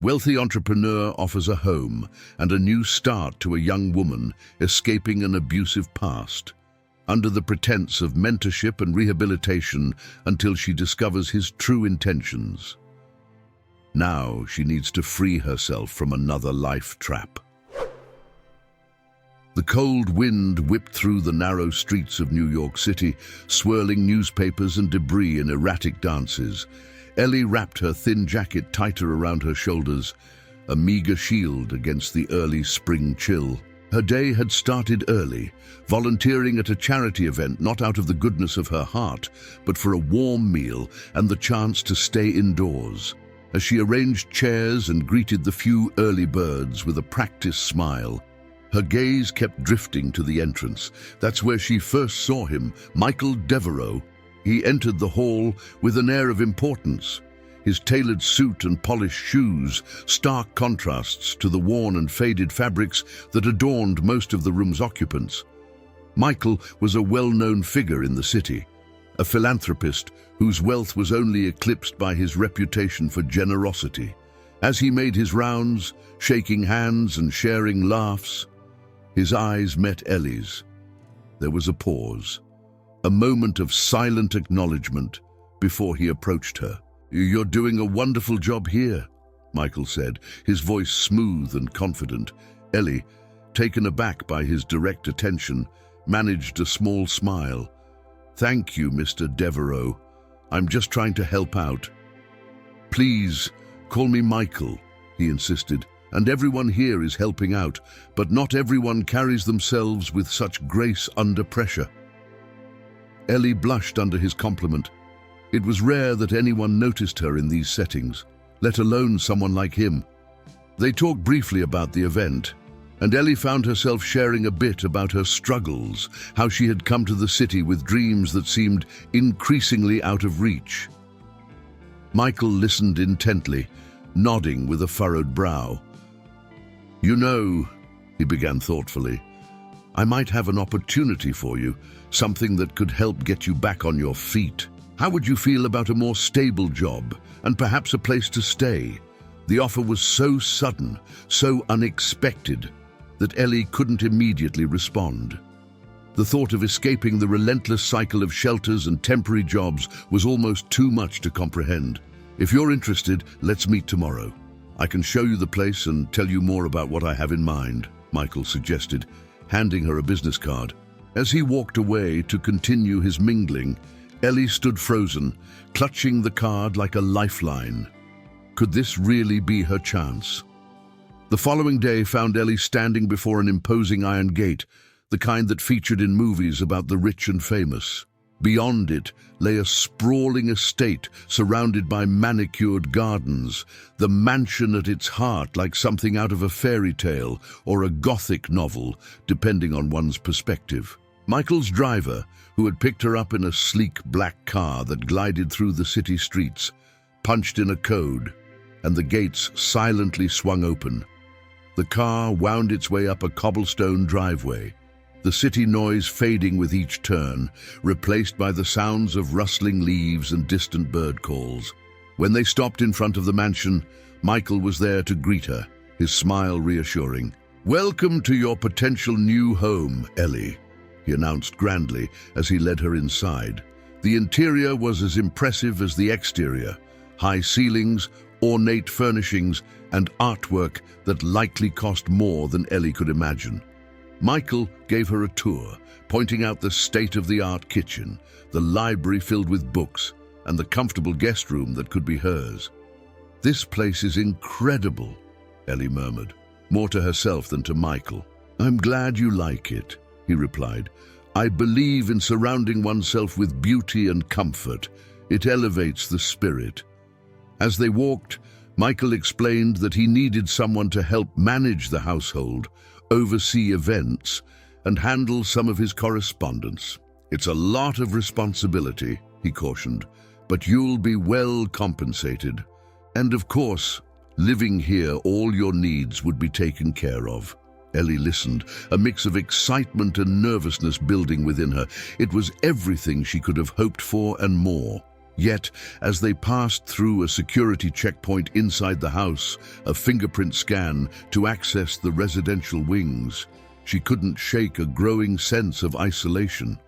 Wealthy entrepreneur offers a home and a new start to a young woman escaping an abusive past, under the pretense of mentorship and rehabilitation until she discovers his true intentions. Now she needs to free herself from another life trap. The cold wind whipped through the narrow streets of New York City, swirling newspapers and debris in erratic dances. Ellie wrapped her thin jacket tighter around her shoulders, a meager shield against the early spring chill. Her day had started early, volunteering at a charity event not out of the goodness of her heart, but for a warm meal and the chance to stay indoors. As she arranged chairs and greeted the few early birds with a practiced smile, her gaze kept drifting to the entrance. That's where she first saw him, Michael Devereaux. He entered the hall with an air of importance, his tailored suit and polished shoes stark contrasts to the worn and faded fabrics that adorned most of the room's occupants. Michael was a well-known figure in the city, a philanthropist whose wealth was only eclipsed by his reputation for generosity. As he made his rounds, shaking hands and sharing laughs, his eyes met Ellie's. There was a pause, a moment of silent acknowledgement before he approached her. "You're doing a wonderful job here," Michael said, his voice smooth and confident. Ellie, taken aback by his direct attention, managed a small smile. "Thank you, Mr. Devereaux. I'm just trying to help out." "Please, call me Michael," he insisted. "And everyone here is helping out, but not everyone carries themselves with such grace under pressure." Ellie blushed under his compliment. It was rare that anyone noticed her in these settings, let alone someone like him. They talked briefly about the event, and Ellie found herself sharing a bit about her struggles, how she had come to the city with dreams that seemed increasingly out of reach. Michael listened intently, nodding with a furrowed brow. "You know," he began thoughtfully, "I might have an opportunity for you, something that could help get you back on your feet. How would you feel about a more stable job and perhaps a place to stay?" The offer was so sudden, so unexpected, that Ellie couldn't immediately respond. The thought of escaping the relentless cycle of shelters and temporary jobs was almost too much to comprehend. "If you're interested, let's meet tomorrow. I can show you the place and tell you more about what I have in mind," Michael suggested, handing her a business card. As he walked away to continue his mingling, Ellie stood frozen, clutching the card like a lifeline. Could this really be her chance? The following day found Ellie standing before an imposing iron gate, the kind that featured in movies about the rich and famous. Beyond it lay a sprawling estate surrounded by manicured gardens, the mansion at its heart like something out of a fairy tale or a Gothic novel, depending on one's perspective. Michael's driver, who had picked her up in a sleek black car that glided through the city streets, punched in a code, and the gates silently swung open. The car wound its way up a cobblestone driveway, the city noise fading with each turn, replaced by the sounds of rustling leaves and distant bird calls. When they stopped in front of the mansion, Michael was there to greet her, his smile reassuring. "Welcome to your potential new home, Ellie," he announced grandly as he led her inside. The interior was as impressive as the exterior, high ceilings, ornate furnishings, and artwork that likely cost more than Ellie could imagine. Michael gave her a tour, pointing out the state-of-the-art kitchen, the library filled with books, and the comfortable guest room that could be hers. "This place is incredible," Ellie murmured, more to herself than to Michael. "I'm glad you like it," he replied. "I believe in surrounding oneself with beauty and comfort. It elevates the spirit." As they walked, Michael explained that he needed someone to help manage the household, oversee events, and handle some of his correspondence. "It's a lot of responsibility," he cautioned, "but you'll be well compensated. And of course, living here, all your needs would be taken care of." Ellie listened, a mix of excitement and nervousness building within her. It was everything she could have hoped for and more. Yet, as they passed through a security checkpoint inside the house, a fingerprint scan to access the residential wings, she couldn't shake a growing sense of isolation.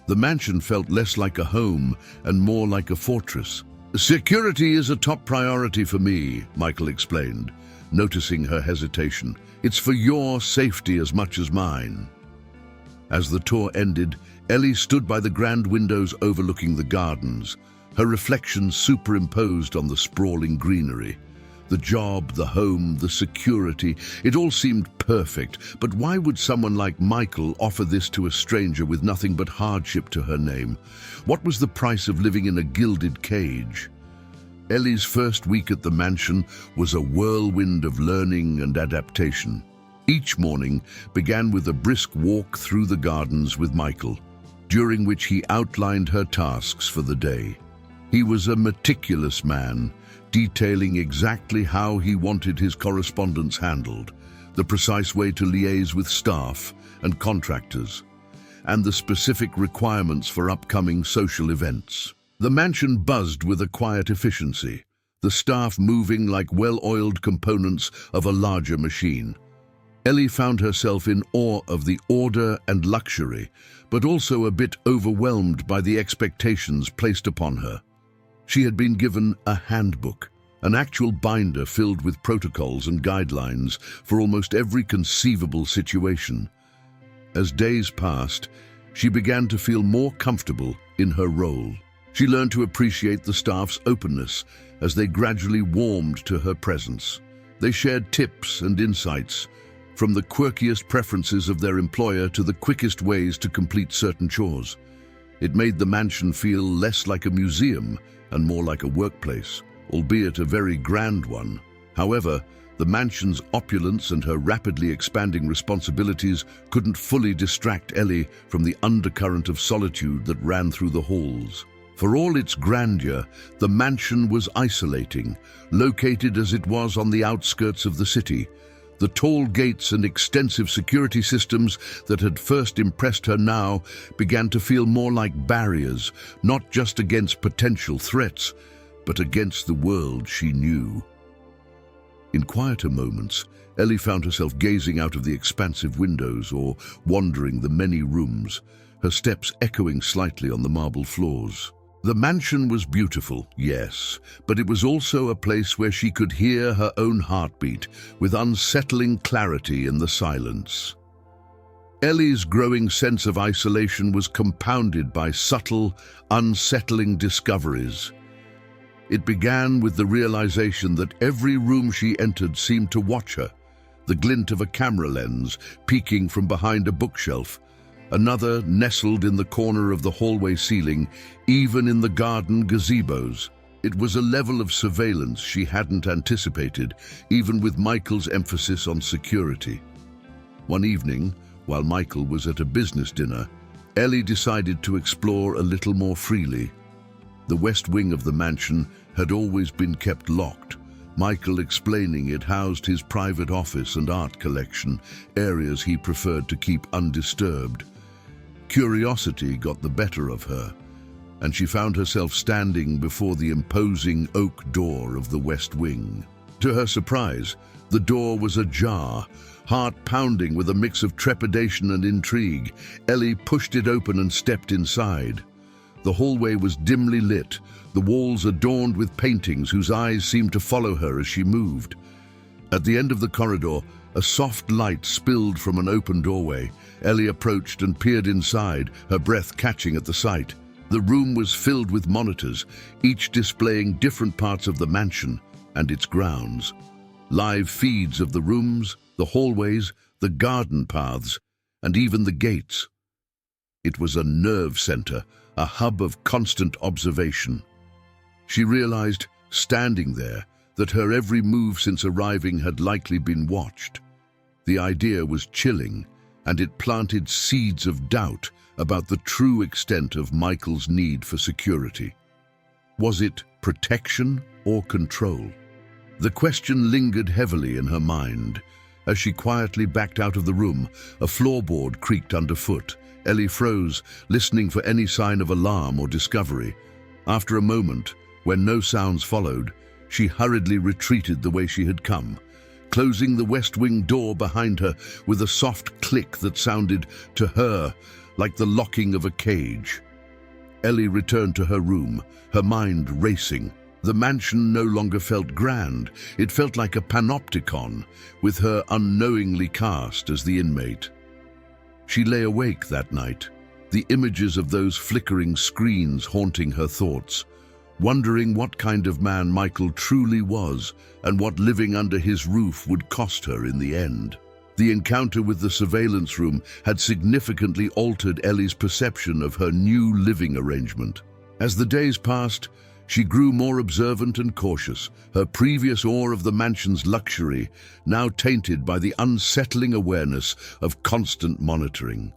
The mansion felt less like a home and more like a fortress. "Security is a top priority for me," Michael explained, noticing her hesitation. "It's for your safety as much as mine." As the tour ended, Ellie stood by the grand windows overlooking the gardens, her reflection superimposed on the sprawling greenery. The job, the home, the security, it all seemed perfect. But why would someone like Michael offer this to a stranger with nothing but hardship to her name? What was the price of living in a gilded cage? Ellie's first week at the mansion was a whirlwind of learning and adaptation. Each morning began with a brisk walk through the gardens with Michael, during which he outlined her tasks for the day. He was a meticulous man, detailing exactly how he wanted his correspondence handled, the precise way to liaise with staff and contractors, and the specific requirements for upcoming social events. The mansion buzzed with a quiet efficiency, the staff moving like well-oiled components of a larger machine. Ellie found herself in awe of the order and luxury, but also a bit overwhelmed by the expectations placed upon her. She had been given a handbook, an actual binder filled with protocols and guidelines for almost every conceivable situation. As days passed, she began to feel more comfortable in her role. She learned to appreciate the staff's openness as they gradually warmed to her presence. They shared tips and insights, from the quirkiest preferences of their employer to the quickest ways to complete certain chores. It made the mansion feel less like a museum and more like a workplace, albeit a very grand one. However, the mansion's opulence and her rapidly expanding responsibilities couldn't fully distract Ellie from the undercurrent of solitude that ran through the halls. For all its grandeur, the mansion was isolating, located as it was on the outskirts of the city. The tall gates and extensive security systems that had first impressed her now began to feel more like barriers, not just against potential threats, but against the world she knew. In quieter moments, Ellie found herself gazing out of the expansive windows or wandering the many rooms, her steps echoing slightly on the marble floors. The mansion was beautiful, yes, but it was also a place where she could hear her own heartbeat with unsettling clarity in the silence. Ellie's growing sense of isolation was compounded by subtle, unsettling discoveries. It began with the realization that every room she entered seemed to watch her, the glint of a camera lens peeking from behind a bookshelf, another nestled in the corner of the hallway ceiling, even in the garden gazebos. It was a level of surveillance she hadn't anticipated, even with Michael's emphasis on security. One evening, while Michael was at a business dinner, Ellie decided to explore a little more freely. The west wing of the mansion had always been kept locked, Michael explaining it housed his private office and art collection, areas he preferred to keep undisturbed. Curiosity got the better of her, and she found herself standing before the imposing oak door of the west wing. To her surprise, the door was ajar, heart pounding with a mix of trepidation and intrigue. Ellie pushed it open and stepped inside. The hallway was dimly lit, the walls adorned with paintings whose eyes seemed to follow her as she moved. At the end of the corridor, a soft light spilled from an open doorway. Ellie approached and peered inside, her breath catching at the sight. The room was filled with monitors, each displaying different parts of the mansion and its grounds. Live feeds of the rooms, the hallways, the garden paths, and even the gates. It was a nerve center, a hub of constant observation. She realized, standing there, that her every move since arriving had likely been watched. The idea was chilling, and it planted seeds of doubt about the true extent of Michael's need for security. Was it protection or control? The question lingered heavily in her mind. As she quietly backed out of the room, a floorboard creaked underfoot. Ellie froze, listening for any sign of alarm or discovery. After a moment, when no sounds followed, she hurriedly retreated the way she had come, closing the west wing door behind her with a soft click that sounded, to her, like the locking of a cage. Ellie returned to her room, her mind racing. The mansion no longer felt grand. It felt like a panopticon, with her unknowingly cast as the inmate. She lay awake that night, the images of those flickering screens haunting her thoughts, wondering what kind of man Michael truly was and what living under his roof would cost her in the end. The encounter with the surveillance room had significantly altered Ellie's perception of her new living arrangement. As the days passed, she grew more observant and cautious, her previous awe of the mansion's luxury now tainted by the unsettling awareness of constant monitoring.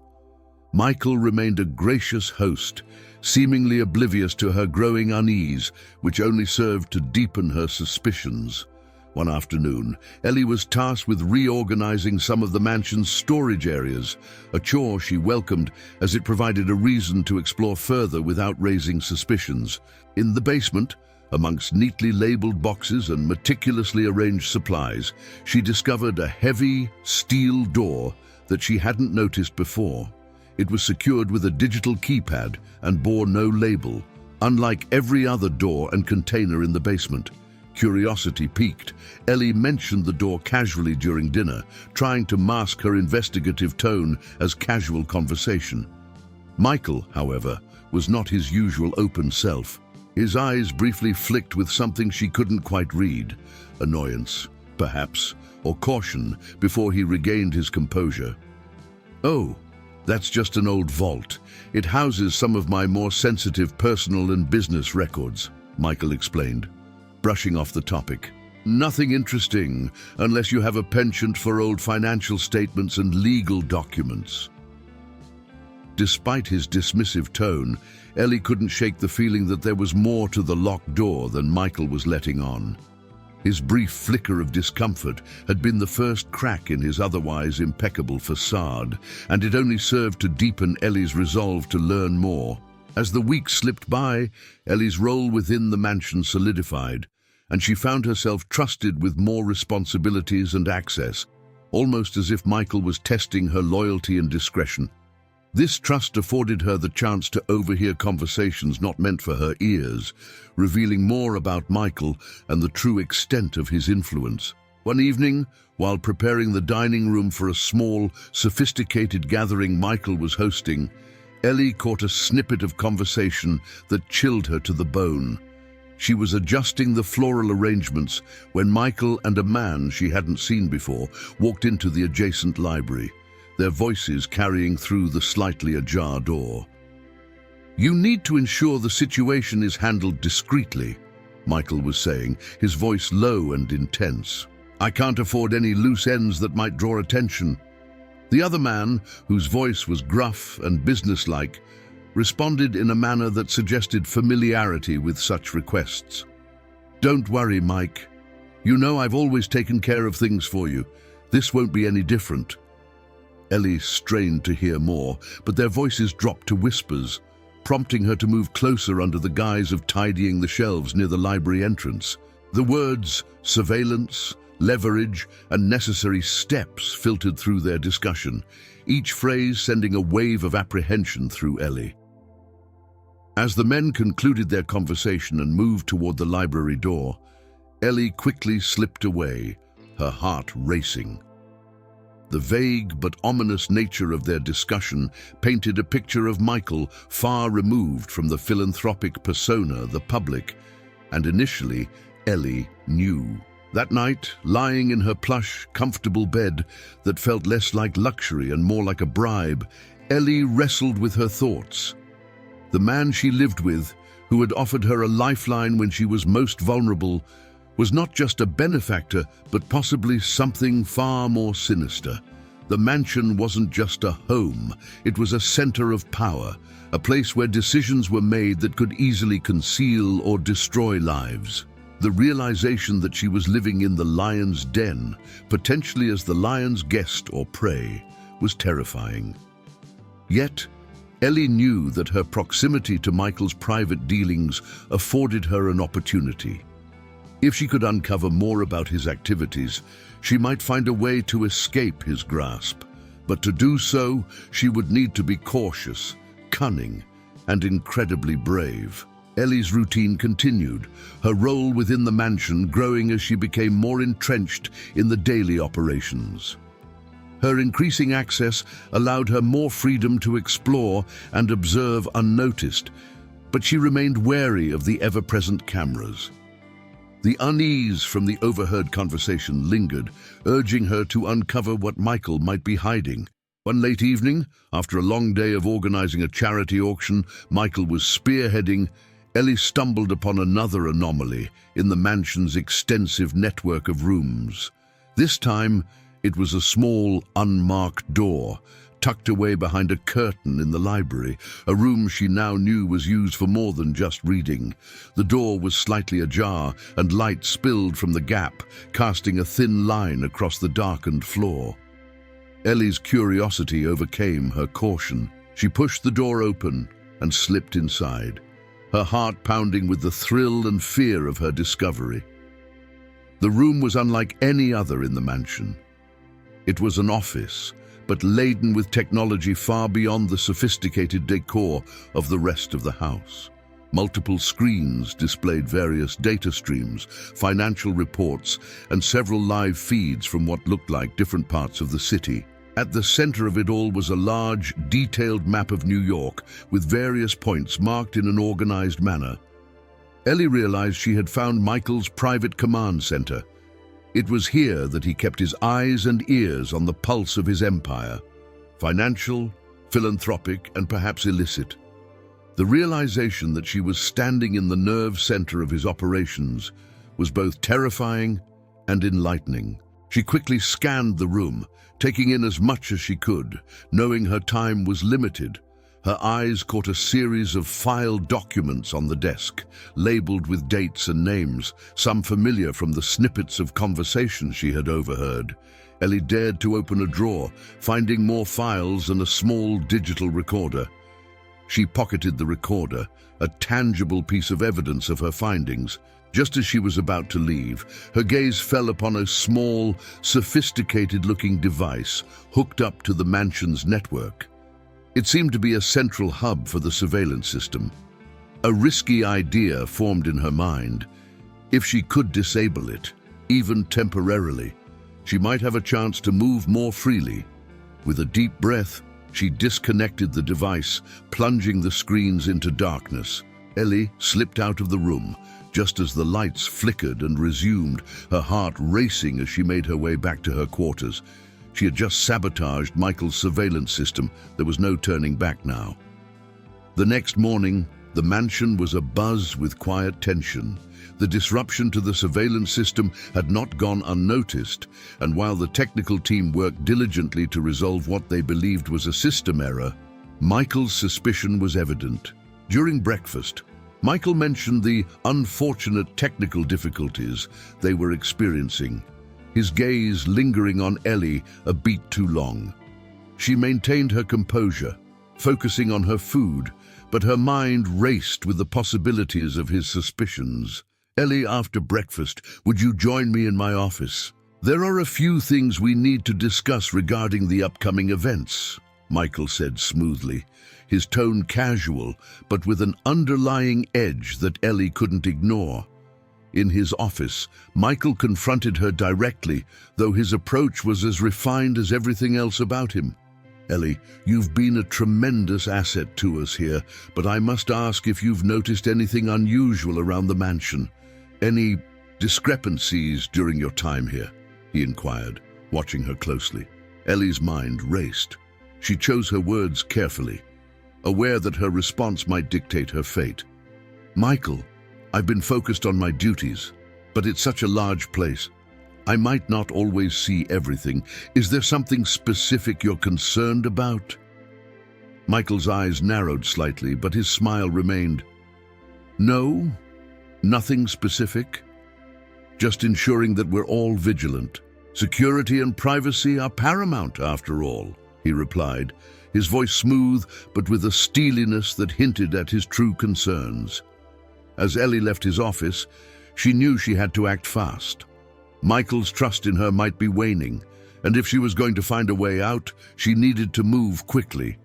Michael remained a gracious host, seemingly oblivious to her growing unease, which only served to deepen her suspicions. One afternoon, Ellie was tasked with reorganizing some of the mansion's storage areas, a chore she welcomed as it provided a reason to explore further without raising suspicions. In the basement, amongst neatly labeled boxes and meticulously arranged supplies, she discovered a heavy steel door that she hadn't noticed before. It was secured with a digital keypad and bore no label, unlike every other door and container in the basement. Curiosity piqued, Ellie mentioned the door casually during dinner, trying to mask her investigative tone as casual conversation. Michael, however, was not his usual open self. His eyes briefly flicked with something she couldn't quite read, annoyance, perhaps, or caution, before he regained his composure. "Oh, that's just an old vault. It houses some of my more sensitive personal and business records," Michael explained, brushing off the topic. "Nothing interesting, unless you have a penchant for old financial statements and legal documents." Despite his dismissive tone, Ellie couldn't shake the feeling that there was more to the locked door than Michael was letting on. His brief flicker of discomfort had been the first crack in his otherwise impeccable facade, and it only served to deepen Ellie's resolve to learn more. As the weeks slipped by, Ellie's role within the mansion solidified, and she found herself trusted with more responsibilities and access, almost as if Michael was testing her loyalty and discretion. This trust afforded her the chance to overhear conversations not meant for her ears, revealing more about Michael and the true extent of his influence. One evening, while preparing the dining room for a small, sophisticated gathering Michael was hosting, Ellie caught a snippet of conversation that chilled her to the bone. She was adjusting the floral arrangements when Michael and a man she hadn't seen before walked into the adjacent library, their voices carrying through the slightly ajar door. "You need to ensure the situation is handled discreetly," Michael was saying, his voice low and intense. "I can't afford any loose ends that might draw attention." The other man, whose voice was gruff and businesslike, responded in a manner that suggested familiarity with such requests. "Don't worry, Mike. You know I've always taken care of things for you. This won't be any different." Ellie strained to hear more, but their voices dropped to whispers, prompting her to move closer under the guise of tidying the shelves near the library entrance. The words surveillance, leverage, and necessary steps filtered through their discussion, each phrase sending a wave of apprehension through Ellie. As the men concluded their conversation and moved toward the library door, Ellie quickly slipped away, her heart racing. The vague but ominous nature of their discussion painted a picture of Michael far removed from the philanthropic persona the public, and initially Ellie knew. That night, lying in her plush, comfortable bed that felt less like luxury and more like a bribe, Ellie wrestled with her thoughts. The man she lived with, who had offered her a lifeline when she was most vulnerable, was not just a benefactor, but possibly something far more sinister. The mansion wasn't just a home, it was a center of power, a place where decisions were made that could easily conceal or destroy lives. The realization that she was living in the lion's den, potentially as the lion's guest or prey, was terrifying. Yet, Ellie knew that her proximity to Michael's private dealings afforded her an opportunity. If she could uncover more about his activities, she might find a way to escape his grasp. But to do so, she would need to be cautious, cunning, and incredibly brave. Ellie's routine continued, her role within the mansion growing as she became more entrenched in the daily operations. Her increasing access allowed her more freedom to explore and observe unnoticed, but she remained wary of the ever-present cameras. The unease from the overheard conversation lingered, urging her to uncover what Michael might be hiding. One late evening, after a long day of organizing a charity auction Michael was spearheading, Ellie stumbled upon another anomaly in the mansion's extensive network of rooms. This time, it was a small, unmarked door, tucked away behind a curtain in the library, a room she now knew was used for more than just reading. The door was slightly ajar, and light spilled from the gap, casting a thin line across the darkened floor. Ellie's curiosity overcame her caution. She pushed the door open and slipped inside, her heart pounding with the thrill and fear of her discovery. The room was unlike any other in the mansion. It was an office, but laden with technology far beyond the sophisticated decor of the rest of the house. Multiple screens displayed various data streams, financial reports, and several live feeds from what looked like different parts of the city. At the center of it all was a large, detailed map of New York, with various points marked in an organized manner. Ellie realized she had found Michael's private command center. It was here that he kept his eyes and ears on the pulse of his empire, financial, philanthropic, and perhaps illicit. The realization that she was standing in the nerve center of his operations was both terrifying and enlightening. She quickly scanned the room, taking in as much as she could, knowing her time was limited. Her eyes caught a series of filed documents on the desk, labeled with dates and names, some familiar from the snippets of conversations she had overheard. Ellie dared to open a drawer, finding more files and a small digital recorder. She pocketed the recorder, a tangible piece of evidence of her findings. Just as she was about to leave, her gaze fell upon a small, sophisticated-looking device hooked up to the mansion's network. It seemed to be a central hub for the surveillance system. A risky idea formed in her mind. If she could disable it, even temporarily, she might have a chance to move more freely. With a deep breath, she disconnected the device, plunging the screens into darkness. Ellie slipped out of the room, just as the lights flickered and resumed, her heart racing as she made her way back to her quarters. She had just sabotaged Michael's surveillance system. There was no turning back now. The next morning, the mansion was abuzz with quiet tension. The disruption to the surveillance system had not gone unnoticed, and while the technical team worked diligently to resolve what they believed was a system error, Michael's suspicion was evident. During breakfast, Michael mentioned the unfortunate technical difficulties they were experiencing, his gaze lingering on Ellie a beat too long. She maintained her composure, focusing on her food, but her mind raced with the possibilities of his suspicions. "Ellie, after breakfast, would you join me in my office? There are a few things we need to discuss regarding the upcoming events," Michael said smoothly, his tone casual, but with an underlying edge that Ellie couldn't ignore. In his office, Michael confronted her directly, though his approach was as refined as everything else about him. "Ellie, you've been a tremendous asset to us here, but I must ask if you've noticed anything unusual around the mansion. Any discrepancies during your time here?" he inquired, watching her closely. Ellie's mind raced. She chose her words carefully, aware that her response might dictate her fate. "Michael, I've been focused on my duties, but it's such a large place. I might not always see everything. Is there something specific you're concerned about?" Michael's eyes narrowed slightly, but his smile remained. "No, nothing specific. Just ensuring that we're all vigilant. Security and privacy are paramount, after all." he replied, his voice smooth but with a steeliness that hinted at his true concerns. As Ellie left his office, she knew she had to act fast. Michael's trust in her might be waning, and if she was going to find a way out, she needed to move quickly.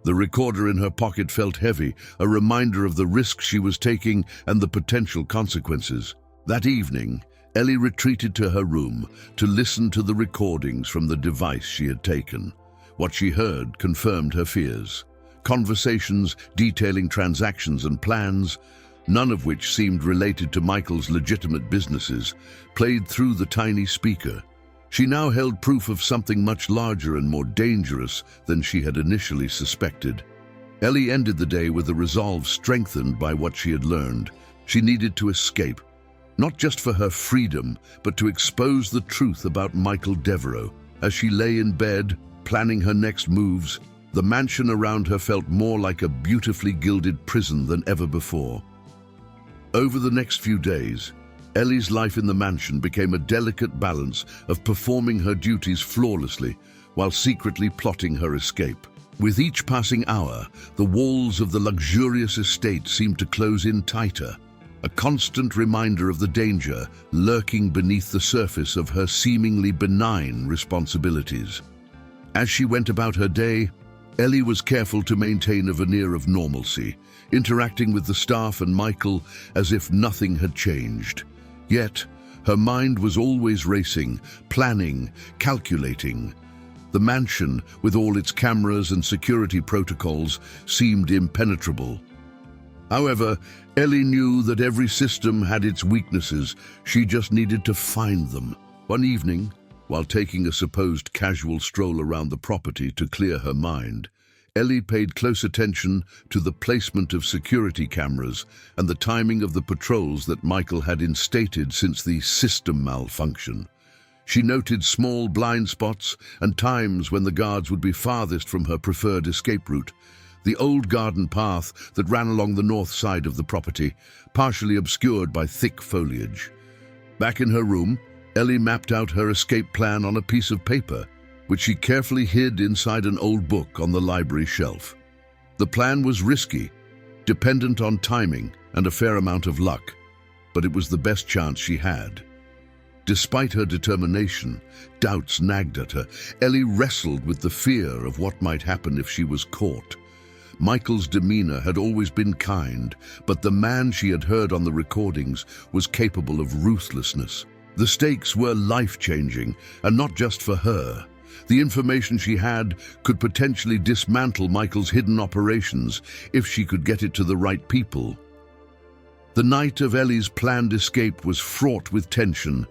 The recorder in her pocket felt heavy, a reminder of the risks she was taking and the potential consequences. That evening, Ellie retreated to her room to listen to the recordings from the device she had taken. What she heard confirmed her fears. Conversations detailing transactions and plans, none of which seemed related to Michael's legitimate businesses, played through the tiny speaker. She now held proof of something much larger and more dangerous than she had initially suspected. Ellie ended the day with a resolve strengthened by what she had learned. She needed to escape, not just for her freedom, but to expose the truth about Michael Devereaux. As she lay in bed, planning her next moves, the mansion around her felt more like a beautifully gilded prison than ever before. Over the next few days, Ellie's life in the mansion became a delicate balance of performing her duties flawlessly while secretly plotting her escape. With each passing hour, the walls of the luxurious estate seemed to close in tighter, a constant reminder of the danger lurking beneath the surface of her seemingly benign responsibilities. As she went about her day, Ellie was careful to maintain a veneer of normalcy, interacting with the staff and Michael as if nothing had changed. Yet, her mind was always racing, planning, calculating. The mansion, with all its cameras and security protocols, seemed impenetrable. However, Ellie knew that every system had its weaknesses. She just needed to find them. One evening, while taking a supposed casual stroll around the property to clear her mind, Ellie paid close attention to the placement of security cameras and the timing of the patrols that Michael had instated since the system malfunction. She noted small blind spots and times when the guards would be farthest from her preferred escape route, the old garden path that ran along the north side of the property, partially obscured by thick foliage. Back in her room, Ellie mapped out her escape plan on a piece of paper, which she carefully hid inside an old book on the library shelf. The plan was risky, dependent on timing and a fair amount of luck, but it was the best chance she had. Despite her determination, doubts nagged at her. Ellie wrestled with the fear of what might happen if she was caught. Michael's demeanor had always been kind, but the man she had heard on the recordings was capable of ruthlessness. The stakes were life-changing, and not just for her. The information she had could potentially dismantle Michael's hidden operations if she could get it to the right people. The night of Ellie's planned escape was fraught with tension.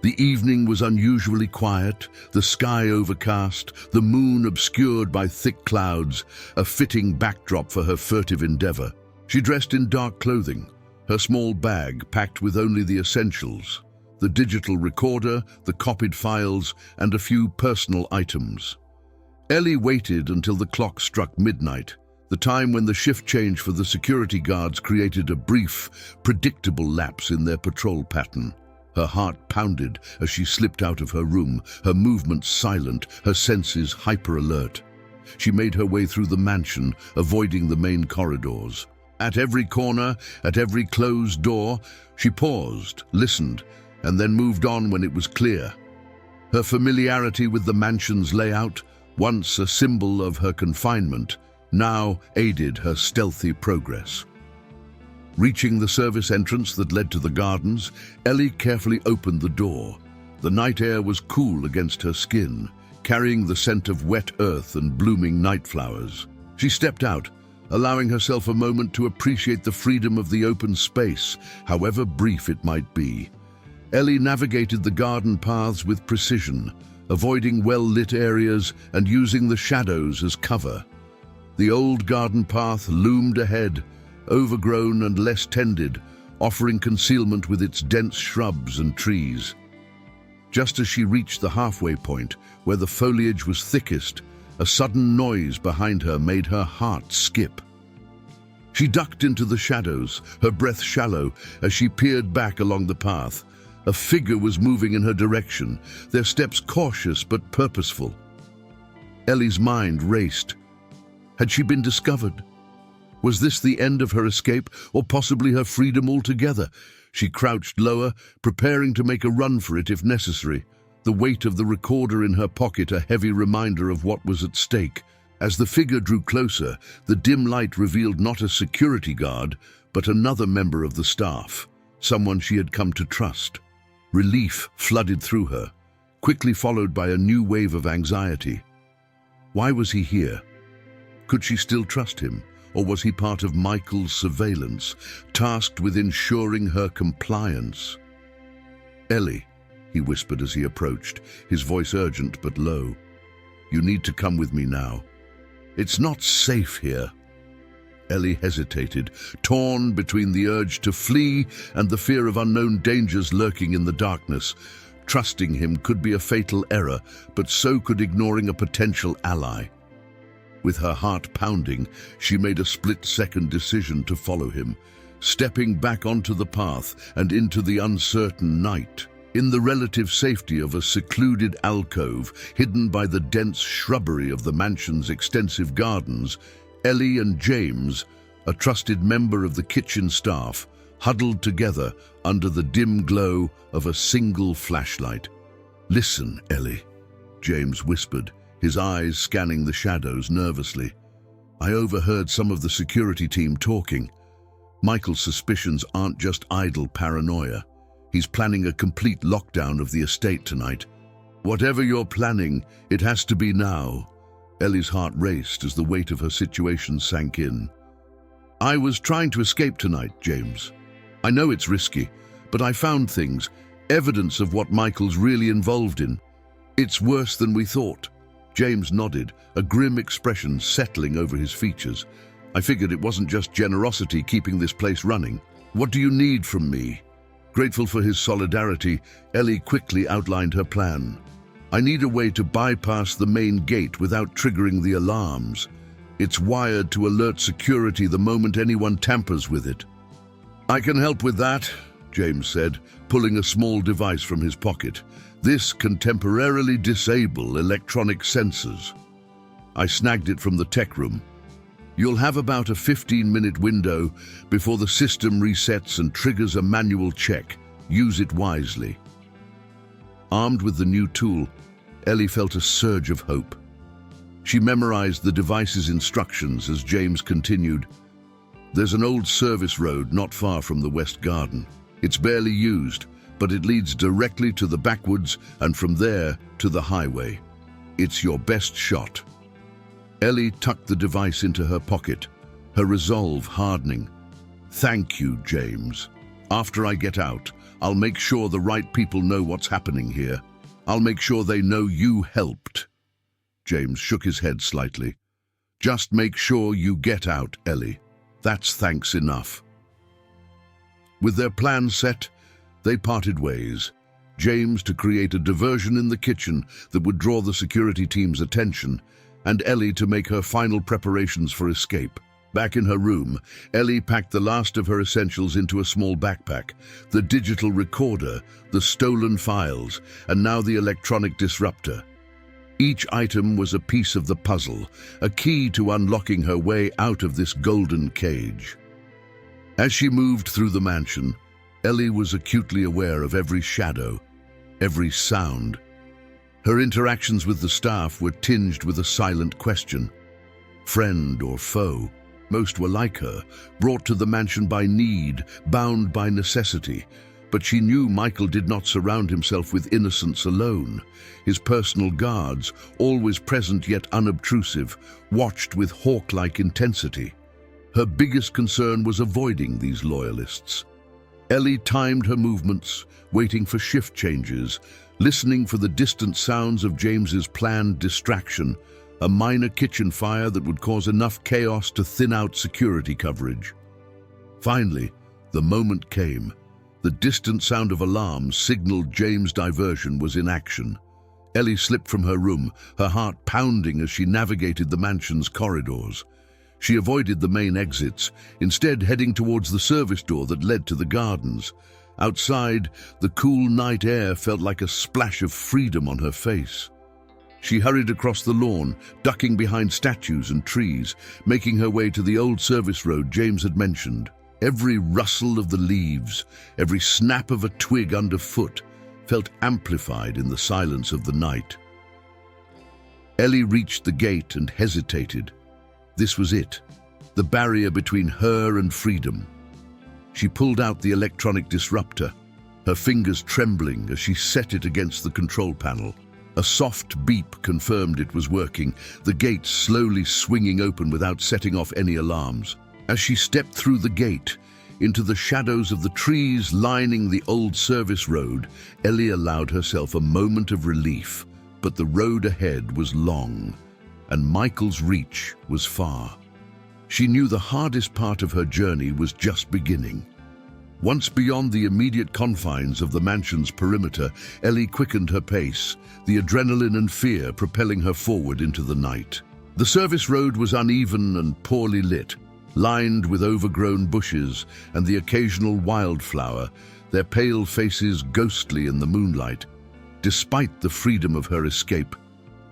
The evening was unusually quiet, the sky overcast, the moon obscured by thick clouds, a fitting backdrop for her furtive endeavor. She dressed in dark clothing, her small bag packed with only the essentials: the digital recorder, the copied files, and a few personal items. Ellie waited until the clock struck midnight, the time when the shift change for the security guards created a brief, predictable lapse in their patrol pattern. Her heart pounded as she slipped out of her room, her movements silent, her senses hyper-alert. She made her way through the mansion, avoiding the main corridors. At every corner, at every closed door, she paused, listened, and then moved on when it was clear. Her familiarity with the mansion's layout, once a symbol of her confinement, now aided her stealthy progress. Reaching the service entrance that led to the gardens, Ellie carefully opened the door. The night air was cool against her skin, carrying the scent of wet earth and blooming night flowers. She stepped out, allowing herself a moment to appreciate the freedom of the open space, however brief it might be. Ellie navigated the garden paths with precision, avoiding well-lit areas and using the shadows as cover. The old garden path loomed ahead, overgrown and less tended, offering concealment with its dense shrubs and trees. Just as she reached the halfway point, where the foliage was thickest, a sudden noise behind her made her heart skip. She ducked into the shadows, her breath shallow, as she peered back along the path. A figure was moving in her direction, their steps cautious but purposeful. Ellie's mind raced. Had she been discovered? Was this the end of her escape, or possibly her freedom altogether? She crouched lower, preparing to make a run for it if necessary, the weight of the recorder in her pocket a heavy reminder of what was at stake. As the figure drew closer, the dim light revealed not a security guard, but another member of the staff, someone she had come to trust. Relief flooded through her, quickly followed by a new wave of anxiety. Why was he here? Could she still trust him, or was he part of Michael's surveillance, tasked with ensuring her compliance? "Ellie," he whispered as he approached, his voice urgent but low. "You need to come with me now. It's not safe here." Ellie hesitated, torn between the urge to flee and the fear of unknown dangers lurking in the darkness. Trusting him could be a fatal error, but so could ignoring a potential ally. With her heart pounding, she made a split-second decision to follow him, stepping back onto the path and into the uncertain night. In the relative safety of a secluded alcove, hidden by the dense shrubbery of the mansion's extensive gardens, Ellie and James, a trusted member of the kitchen staff, huddled together under the dim glow of a single flashlight. "Listen, Ellie," James whispered, his eyes scanning the shadows nervously. "I overheard some of the security team talking. Michael's suspicions aren't just idle paranoia. He's planning a complete lockdown of the estate tonight. Whatever you're planning, it has to be now." Ellie's heart raced as the weight of her situation sank in. "I was trying to escape tonight, James. I know it's risky, but I found things, evidence of what Michael's really involved in. It's worse than we thought." James nodded, a grim expression settling over his features. "I figured it wasn't just generosity keeping this place running. What do you need from me?" Grateful for his solidarity, Ellie quickly outlined her plan. "I need a way to bypass the main gate without triggering the alarms. It's wired to alert security the moment anyone tampers with it." "I can help with that," James said, pulling a small device from his pocket. "This can temporarily disable electronic sensors." I snagged it from the tech room. "You'll have about a 15-minute window before the system resets and triggers a manual check. Use it wisely." Armed with the new tool, Ellie felt a surge of hope. She memorized the device's instructions as James continued. "There's an old service road not far from the West Garden. It's barely used, but it leads directly to the backwoods and from there to the highway. It's your best shot." Ellie tucked the device into her pocket, her resolve hardening. "Thank you, James. After I get out, I'll make sure the right people know what's happening here. I'll make sure they know you helped." James shook his head slightly. "Just make sure you get out, Ellie. That's thanks enough." With their plan set, they parted ways. James to create a diversion in the kitchen that would draw the security team's attention, and Ellie to make her final preparations for escape. Back in her room, Ellie packed the last of her essentials into a small backpack: the digital recorder, the stolen files, and now the electronic disruptor. Each item was a piece of the puzzle, a key to unlocking her way out of this golden cage. As she moved through the mansion, Ellie was acutely aware of every shadow, every sound. Her interactions with the staff were tinged with a silent question. Friend or foe? Most were like her, brought to the mansion by need, bound by necessity. But she knew Michael did not surround himself with innocents alone. His personal guards, always present yet unobtrusive, watched with hawk-like intensity. Her biggest concern was avoiding these loyalists. Ellie timed her movements, waiting for shift changes, listening for the distant sounds of James's planned distraction, a minor kitchen fire that would cause enough chaos to thin out security coverage. Finally, the moment came. The distant sound of alarms signaled James' diversion was in action. Ellie slipped from her room, her heart pounding as she navigated the mansion's corridors. She avoided the main exits, instead heading towards the service door that led to the gardens. Outside, the cool night air felt like a splash of freedom on her face. She hurried across the lawn, ducking behind statues and trees, making her way to the old service road James had mentioned. Every rustle of the leaves, every snap of a twig underfoot, felt amplified in the silence of the night. Ellie reached the gate and hesitated. This was it, the barrier between her and freedom. She pulled out the electronic disruptor, her fingers trembling as she set it against the control panel. A soft beep confirmed it was working, the gate slowly swinging open without setting off any alarms. As she stepped through the gate, into the shadows of the trees lining the old service road, Ellie allowed herself a moment of relief. But the road ahead was long, and Michael's reach was far. She knew the hardest part of her journey was just beginning. Once beyond the immediate confines of the mansion's perimeter, Ellie quickened her pace, the adrenaline and fear propelling her forward into the night. The service road was uneven and poorly lit, lined with overgrown bushes and the occasional wildflower, their pale faces ghostly in the moonlight. Despite the freedom of her escape,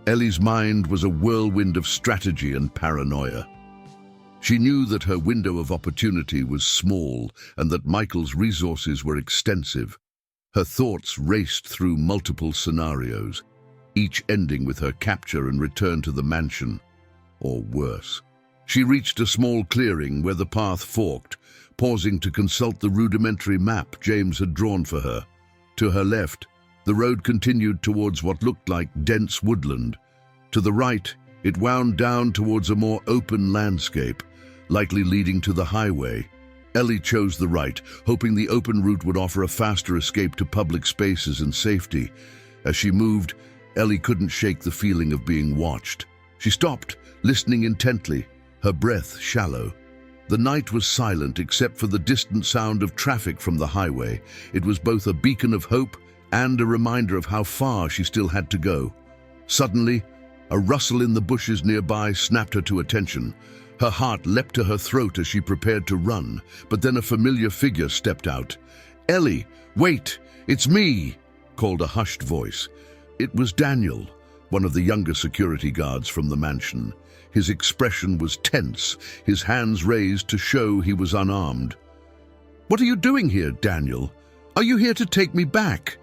Ellie's mind was a whirlwind of strategy and paranoia. She knew that her window of opportunity was small and that Michael's resources were extensive. Her thoughts raced through multiple scenarios, each ending with her capture and return to the mansion, or worse. She reached a small clearing where the path forked, pausing to consult the rudimentary map James had drawn for her. To her left, the road continued towards what looked like dense woodland. To the right, it wound down towards a more open landscape, likely leading to the highway. Ellie chose the right, hoping the open route would offer a faster escape to public spaces and safety. As she moved, Ellie couldn't shake the feeling of being watched. She stopped, listening intently, her breath shallow. The night was silent except for the distant sound of traffic from the highway. It was both a beacon of hope and a reminder of how far she still had to go. Suddenly, a rustle in the bushes nearby snapped her to attention. Her heart leapt to her throat as she prepared to run, but then a familiar figure stepped out. "Ellie, wait! It's me!" called a hushed voice. It was Daniel, one of the younger security guards from the mansion. His expression was tense, his hands raised to show he was unarmed. "What are you doing here, Daniel? Are you here to take me back?"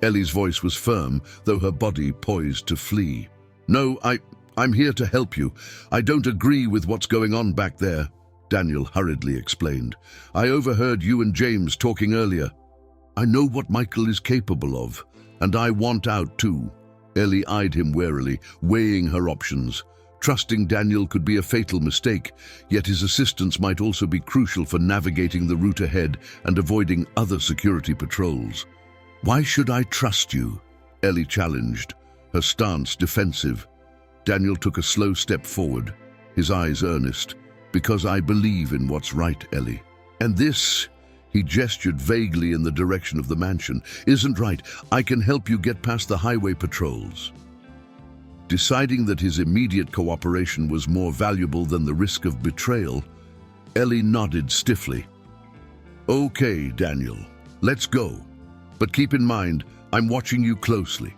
Ellie's voice was firm, though her body poised to flee. "No, I'm here to help you. I don't agree with what's going on back there," Daniel hurriedly explained. "I overheard you and James talking earlier. I know what Michael is capable of, and I want out too." Ellie eyed him warily, weighing her options. Trusting Daniel could be a fatal mistake, yet his assistance might also be crucial for navigating the route ahead and avoiding other security patrols. "Why should I trust you?" Ellie challenged, her stance defensive. Daniel took a slow step forward, his eyes earnest. "Because I believe in what's right, Ellie. And this," he gestured vaguely in the direction of the mansion, "isn't right. I can help you get past the highway patrols." Deciding that his immediate cooperation was more valuable than the risk of betrayal, Ellie nodded stiffly. "Okay, Daniel, let's go. But keep in mind, I'm watching you closely."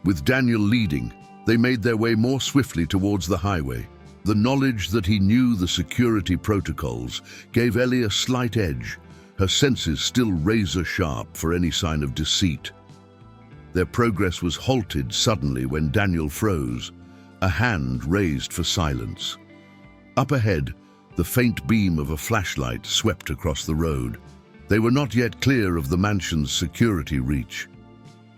With Daniel leading, they made their way more swiftly towards the highway. The knowledge that he knew the security protocols gave Ellie a slight edge, her senses still razor-sharp for any sign of deceit. Their progress was halted suddenly when Daniel froze, a hand raised for silence. Up ahead, the faint beam of a flashlight swept across the road. They were not yet clear of the mansion's security reach.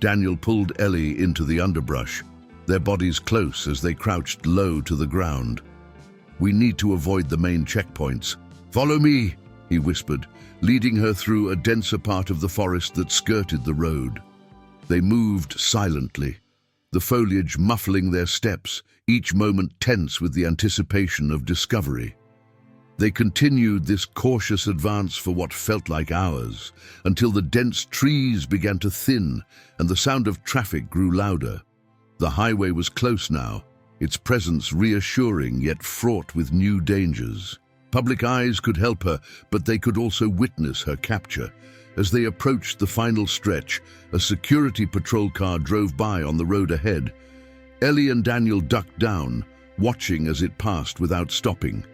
Daniel pulled Ellie into the underbrush, their bodies close as they crouched low to the ground. "We need to avoid the main checkpoints. Follow me," he whispered, leading her through a denser part of the forest that skirted the road. They moved silently, the foliage muffling their steps, each moment tense with the anticipation of discovery. They continued this cautious advance for what felt like hours, until the dense trees began to thin and the sound of traffic grew louder. The highway was close now, its presence reassuring yet fraught with new dangers. Public eyes could help her, but they could also witness her capture. As they approached the final stretch, a security patrol car drove by on the road ahead. Ellie and Daniel ducked down, watching as it passed without stopping.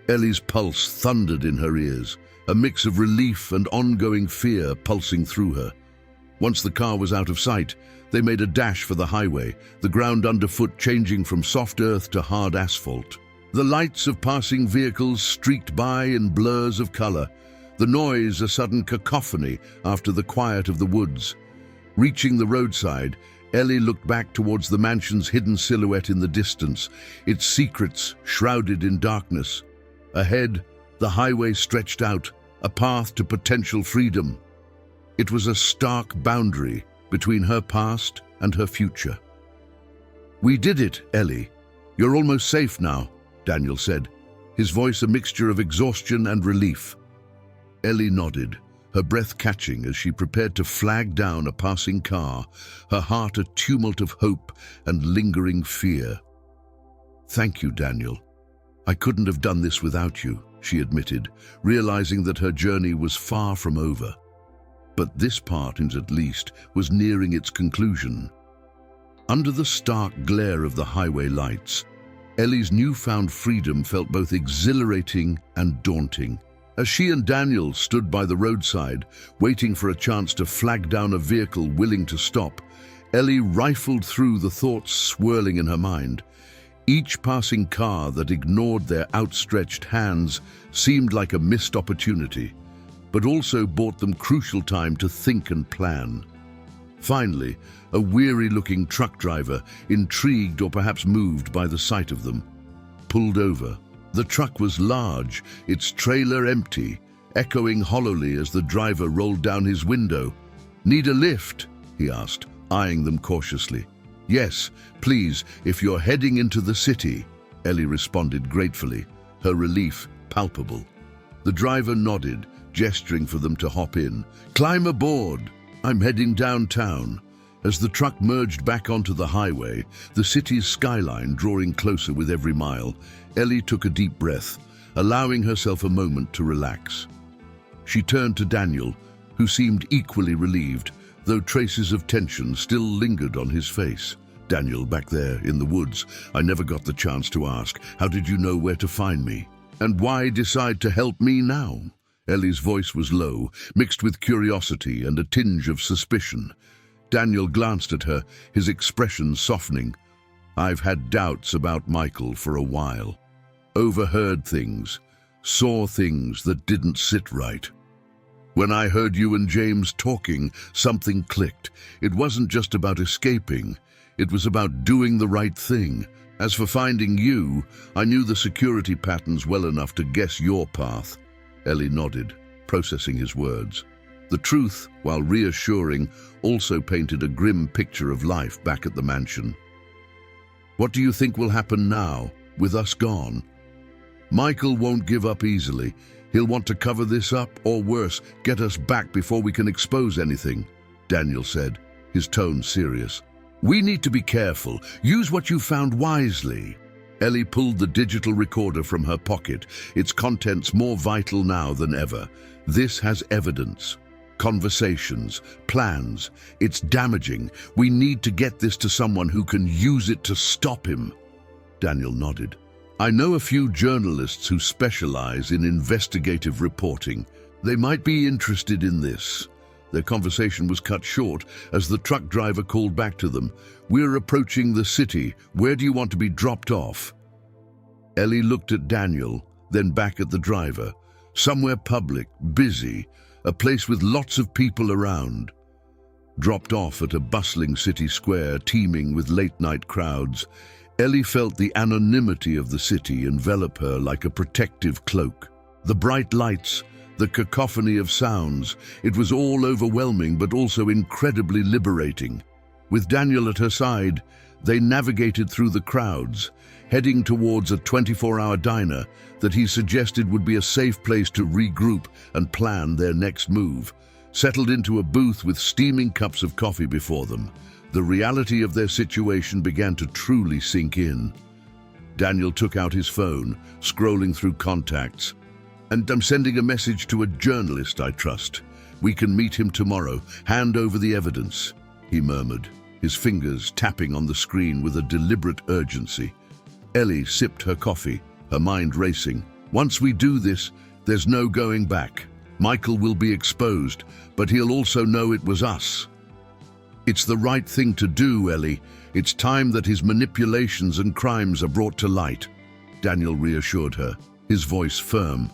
Ellie's pulse thundered in her ears, a mix of relief and ongoing fear pulsing through her. Once the car was out of sight, they made a dash for the highway, the ground underfoot changing from soft earth to hard asphalt. The lights of passing vehicles streaked by in blurs of color, the noise a sudden cacophony after the quiet of the woods. Reaching the roadside, Ellie looked back towards the mansion's hidden silhouette in the distance, its secrets shrouded in darkness. Ahead, the highway stretched out, a path to potential freedom. It was a stark boundary between her past and her future. "We did it, Ellie. You're almost safe now," Daniel said, his voice a mixture of exhaustion and relief. Ellie nodded, her breath catching as she prepared to flag down a passing car, her heart a tumult of hope and lingering fear. "Thank you, Daniel. I couldn't have done this without you," she admitted, realizing that her journey was far from over. But this part, at least, was nearing its conclusion. Under the stark glare of the highway lights, Ellie's newfound freedom felt both exhilarating and daunting. As she and Daniel stood by the roadside, waiting for a chance to flag down a vehicle willing to stop, Ellie rifled through the thoughts swirling in her mind. Each passing car that ignored their outstretched hands seemed like a missed opportunity, but also bought them crucial time to think and plan. Finally, a weary-looking truck driver, intrigued or perhaps moved by the sight of them, pulled over. The truck was large, its trailer empty, echoing hollowly as the driver rolled down his window. "Need a lift?" he asked, eyeing them cautiously. "Yes, please, if you're heading into the city," Ellie responded gratefully, her relief palpable. The driver nodded, gesturing for them to hop in. "Climb aboard. I'm heading downtown." As the truck merged back onto the highway, the city's skyline drawing closer with every mile, Ellie took a deep breath, allowing herself a moment to relax. She turned to Daniel, who seemed equally relieved, though traces of tension still lingered on his face. "Daniel, back there in the woods, I never got the chance to ask, how did you know where to find me? And why decide to help me now?" Ellie's voice was low, mixed with curiosity and a tinge of suspicion. Daniel glanced at her, his expression softening. "I've had doubts about Michael for a while. Overheard things, saw things that didn't sit right. When I heard you and James talking, something clicked. It wasn't just about escaping, it was about doing the right thing. As for finding you, I knew the security patterns well enough to guess your path." Ellie nodded, processing his words. The truth, while reassuring, also painted a grim picture of life back at the mansion. "What do you think will happen now, with us gone?" "Michael won't give up easily. He'll want to cover this up, or worse, get us back before we can expose anything," Daniel said, his tone serious. "We need to be careful. Use what you found wisely." Ellie pulled the digital recorder from her pocket, its contents more vital now than ever. "This has evidence. Conversations, plans. It's damaging. We need to get this to someone who can use it to stop him." Daniel nodded. "I know a few journalists who specialize in investigative reporting. They might be interested in this." Their conversation was cut short as the truck driver called back to them. "We're approaching the city. Where do you want to be dropped off?" Ellie looked at Daniel, then back at the driver. "Somewhere public, busy, a place with lots of people around." Dropped off at a bustling city square teeming with late-night crowds, Ellie felt the anonymity of the city envelop her like a protective cloak. The bright lights, the cacophony of sounds, it was all overwhelming but also incredibly liberating. With Daniel at her side, they navigated through the crowds, heading towards a 24-hour diner that he suggested would be a safe place to regroup and plan their next move. Settled into a booth with steaming cups of coffee before them, the reality of their situation began to truly sink in. Daniel took out his phone, scrolling through contacts. "And I'm sending a message to a journalist I trust. We can meet him tomorrow. Hand over the evidence, he murmured, his fingers tapping on the screen with a deliberate urgency. Ellie sipped her coffee, her mind racing. Once we do this, there's no going back. Michael will be exposed, but he'll also know it was us. It's the right thing to do, Ellie. It's time that his manipulations and crimes are brought to light, Daniel reassured her, his voice firm.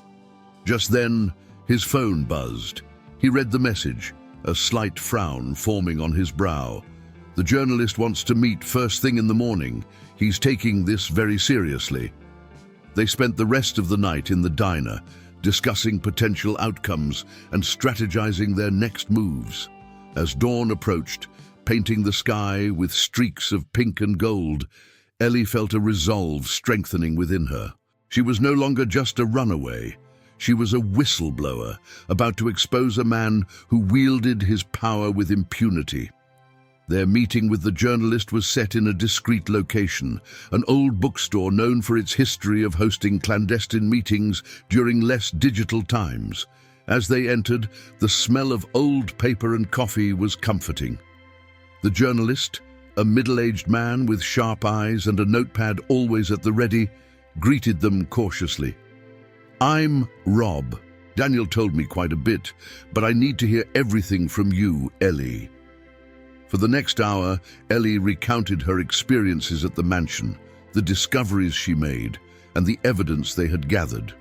Just then, his phone buzzed. He read the message, a slight frown forming on his brow. The journalist wants to meet first thing in the morning. He's taking this very seriously. They spent the rest of the night in the diner, discussing potential outcomes and strategizing their next moves. As dawn approached, painting the sky with streaks of pink and gold, Ellie felt a resolve strengthening within her. She was no longer just a runaway. She was a whistleblower, about to expose a man who wielded his power with impunity. Their meeting with the journalist was set in a discreet location, an old bookstore known for its history of hosting clandestine meetings during less digital times. As they entered, the smell of old paper and coffee was comforting. The journalist, a middle-aged man with sharp eyes and a notepad always at the ready, greeted them cautiously. "I'm Rob. Daniel told me quite a bit, but I need to hear everything from you, Ellie." For the next hour, Ellie recounted her experiences at the mansion, the discoveries she made, and the evidence they had gathered.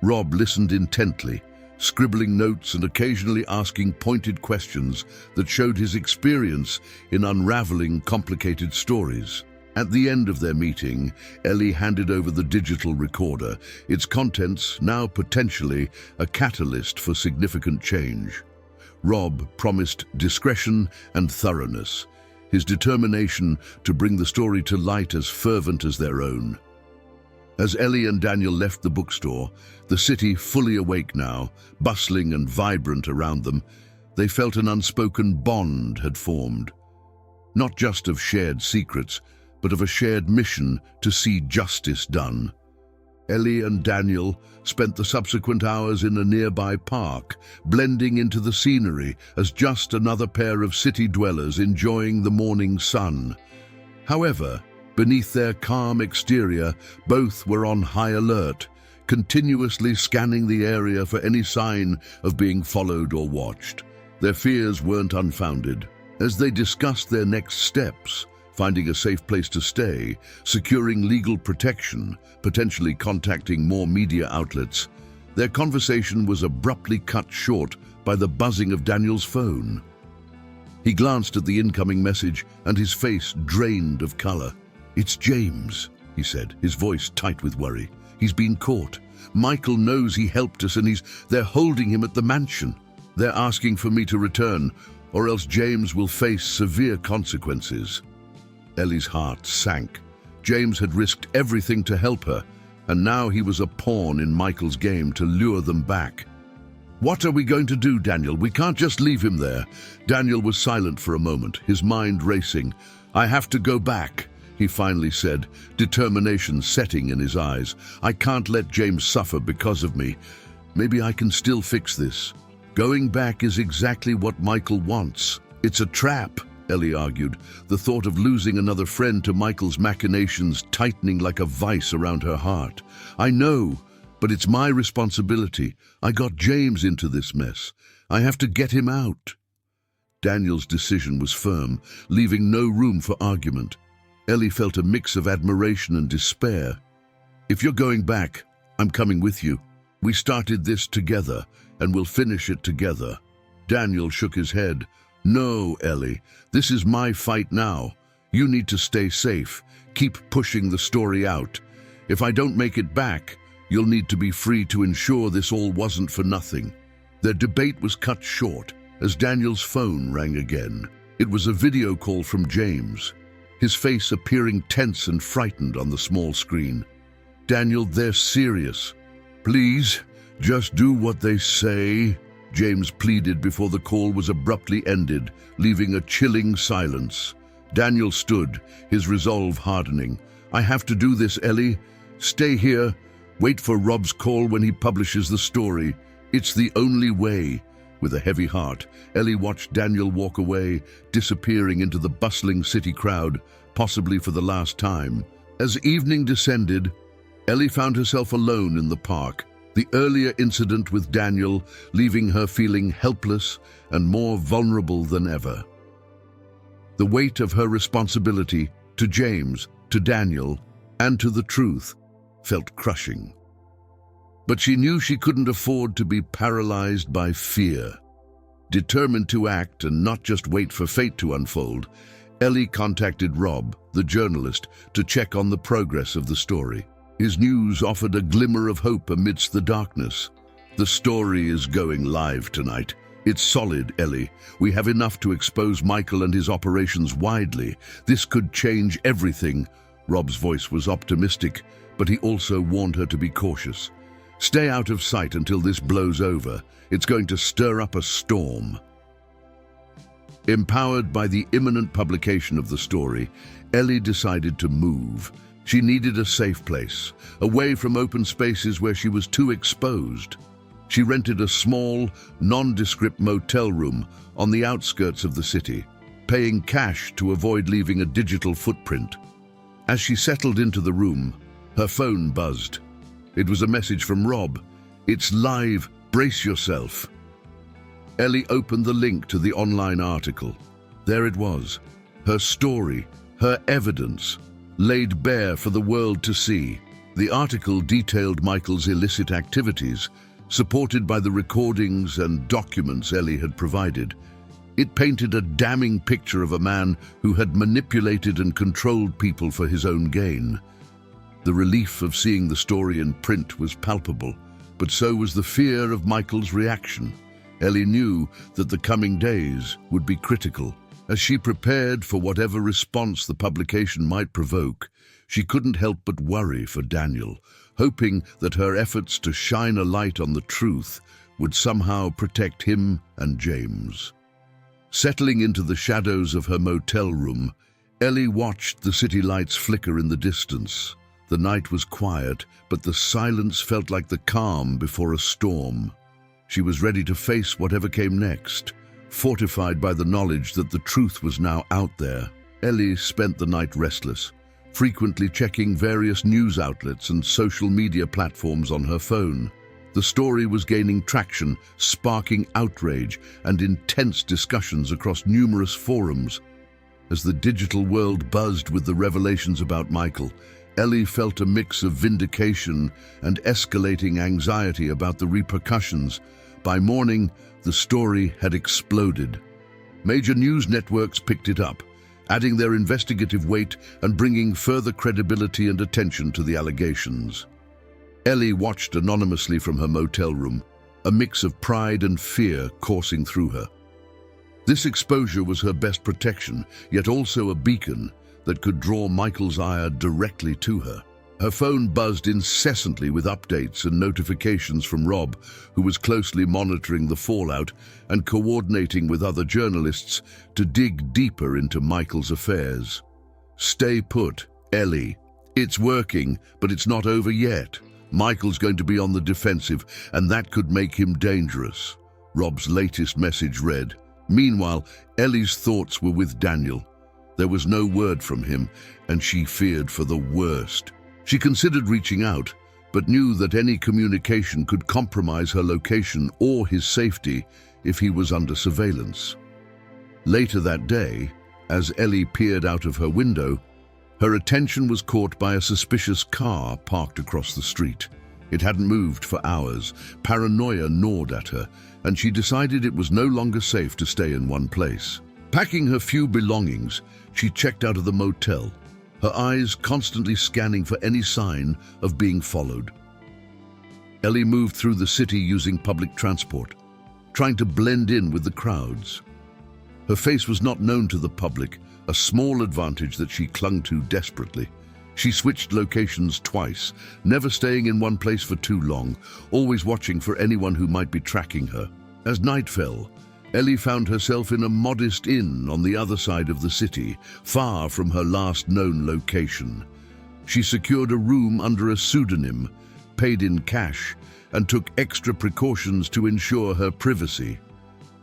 Rob listened intently, scribbling notes and occasionally asking pointed questions that showed his experience in unraveling complicated stories. At the end of their meeting, Ellie handed over the digital recorder, its contents now potentially a catalyst for significant change. Rob promised discretion and thoroughness, his determination to bring the story to light as fervent as their own. As Ellie and Daniel left the bookstore, the city fully awake now, bustling and vibrant around them, they felt an unspoken bond had formed. Not just of shared secrets, but of a shared mission to see justice done. Ellie and Daniel spent the subsequent hours in a nearby park, blending into the scenery as just another pair of city dwellers enjoying the morning sun. However, beneath their calm exterior, both were on high alert, continuously scanning the area for any sign of being followed or watched. Their fears weren't unfounded. As they discussed their next steps, finding a safe place to stay, securing legal protection, potentially contacting more media outlets, their conversation was abruptly cut short by the buzzing of Daniel's phone. He glanced at the incoming message and his face drained of color. "It's James," he said, his voice tight with worry. "He's been caught. Michael knows he helped us and they're holding him at the mansion. They're asking for me to return, or else James will face severe consequences." Ellie's heart sank. James had risked everything to help her, and now he was a pawn in Michael's game to lure them back. "What are we going to do, Daniel? We can't just leave him there." Daniel was silent for a moment, his mind racing. "I have to go back," he finally said, determination setting in his eyes. "I can't let James suffer because of me. Maybe I can still fix this." "Going back is exactly what Michael wants. It's a trap," Ellie argued, the thought of losing another friend to Michael's machinations tightening like a vice around her heart. "I know, but it's my responsibility. I got James into this mess. I have to get him out." Daniel's decision was firm, leaving no room for argument. Ellie felt a mix of admiration and despair. "If you're going back, I'm coming with you. We started this together, and we'll finish it together." Daniel shook his head. "No, Ellie, this is my fight now. You need to stay safe. Keep pushing the story out. If I don't make it back, you'll need to be free to ensure this all wasn't for nothing." Their debate was cut short as Daniel's phone rang again. It was a video call from James, his face appearing tense and frightened on the small screen. "Daniel, they're serious. Please, just do what they say," James pleaded before the call was abruptly ended, leaving a chilling silence. Daniel stood, his resolve hardening. "I have to do this, Ellie. Stay here. Wait for Rob's call when he publishes the story. It's the only way. With a heavy heart, Ellie watched Daniel walk away, disappearing into the bustling city crowd, possibly for the last time. As evening descended, Ellie found herself alone in the park, the earlier incident with Daniel leaving her feeling helpless and more vulnerable than ever. The weight of her responsibility to James, to Daniel, and to the truth felt crushing. But she knew she couldn't afford to be paralyzed by fear. Determined to act and not just wait for fate to unfold, Ellie contacted Rob, the journalist, to check on the progress of the story. His news offered a glimmer of hope amidst the darkness. "The story is going live tonight. It's solid, Ellie. We have enough to expose Michael and his operations widely. This could change everything." Rob's voice was optimistic, but he also warned her to be cautious. "Stay out of sight until this blows over. It's going to stir up a storm." Empowered by the imminent publication of the story, Ellie decided to move. She needed a safe place, away from open spaces where she was too exposed. She rented a small, nondescript motel room on the outskirts of the city, paying cash to avoid leaving a digital footprint. As she settled into the room, her phone buzzed. It was a message from Rob. "It's live, brace yourself." Ellie opened the link to the online article. There it was, her story, her evidence, laid bare for the world to see. The article detailed Michael's illicit activities, supported by the recordings and documents Ellie had provided. It painted a damning picture of a man who had manipulated and controlled people for his own gain. The relief of seeing the story in print was palpable, but so was the fear of Michael's reaction. Ellie knew that the coming days would be critical. As she prepared for whatever response the publication might provoke, she couldn't help but worry for Daniel, hoping that her efforts to shine a light on the truth would somehow protect him and James. Settling into the shadows of her motel room, Ellie watched the city lights flicker in the distance. The night was quiet, but the silence felt like the calm before a storm. She was ready to face whatever came next, fortified by the knowledge that the truth was now out there. Ellie spent the night restless, frequently checking various news outlets and social media platforms on her phone. The story was gaining traction, sparking outrage and intense discussions across numerous forums. As the digital world buzzed with the revelations about Michael, Ellie felt a mix of vindication and escalating anxiety about the repercussions. By morning, the story had exploded. Major news networks picked it up, adding their investigative weight and bringing further credibility and attention to the allegations. Ellie watched anonymously from her motel room, a mix of pride and fear coursing through her. This exposure was her best protection, yet also a beacon that could draw Michael's ire directly to her. Her phone buzzed incessantly with updates and notifications from Rob, who was closely monitoring the fallout and coordinating with other journalists to dig deeper into Michael's affairs. "Stay put, Ellie. It's working, but it's not over yet. Michael's going to be on the defensive, and that could make him dangerous," Rob's latest message read. Meanwhile, Ellie's thoughts were with Daniel. There was no word from him, and she feared for the worst. She considered reaching out, but knew that any communication could compromise her location or his safety if he was under surveillance. Later that day, as Ellie peered out of her window, her attention was caught by a suspicious car parked across the street. It hadn't moved for hours. Paranoia gnawed at her, and she decided it was no longer safe to stay in one place. Packing her few belongings, she checked out of the motel, her eyes constantly scanning for any sign of being followed. Ellie moved through the city using public transport, trying to blend in with the crowds. Her face was not known to the public, a small advantage that she clung to desperately. She switched locations twice, never staying in one place for too long, always watching for anyone who might be tracking her. As night fell, Ellie found herself in a modest inn on the other side of the city, far from her last known location. She secured a room under a pseudonym, paid in cash, and took extra precautions to ensure her privacy.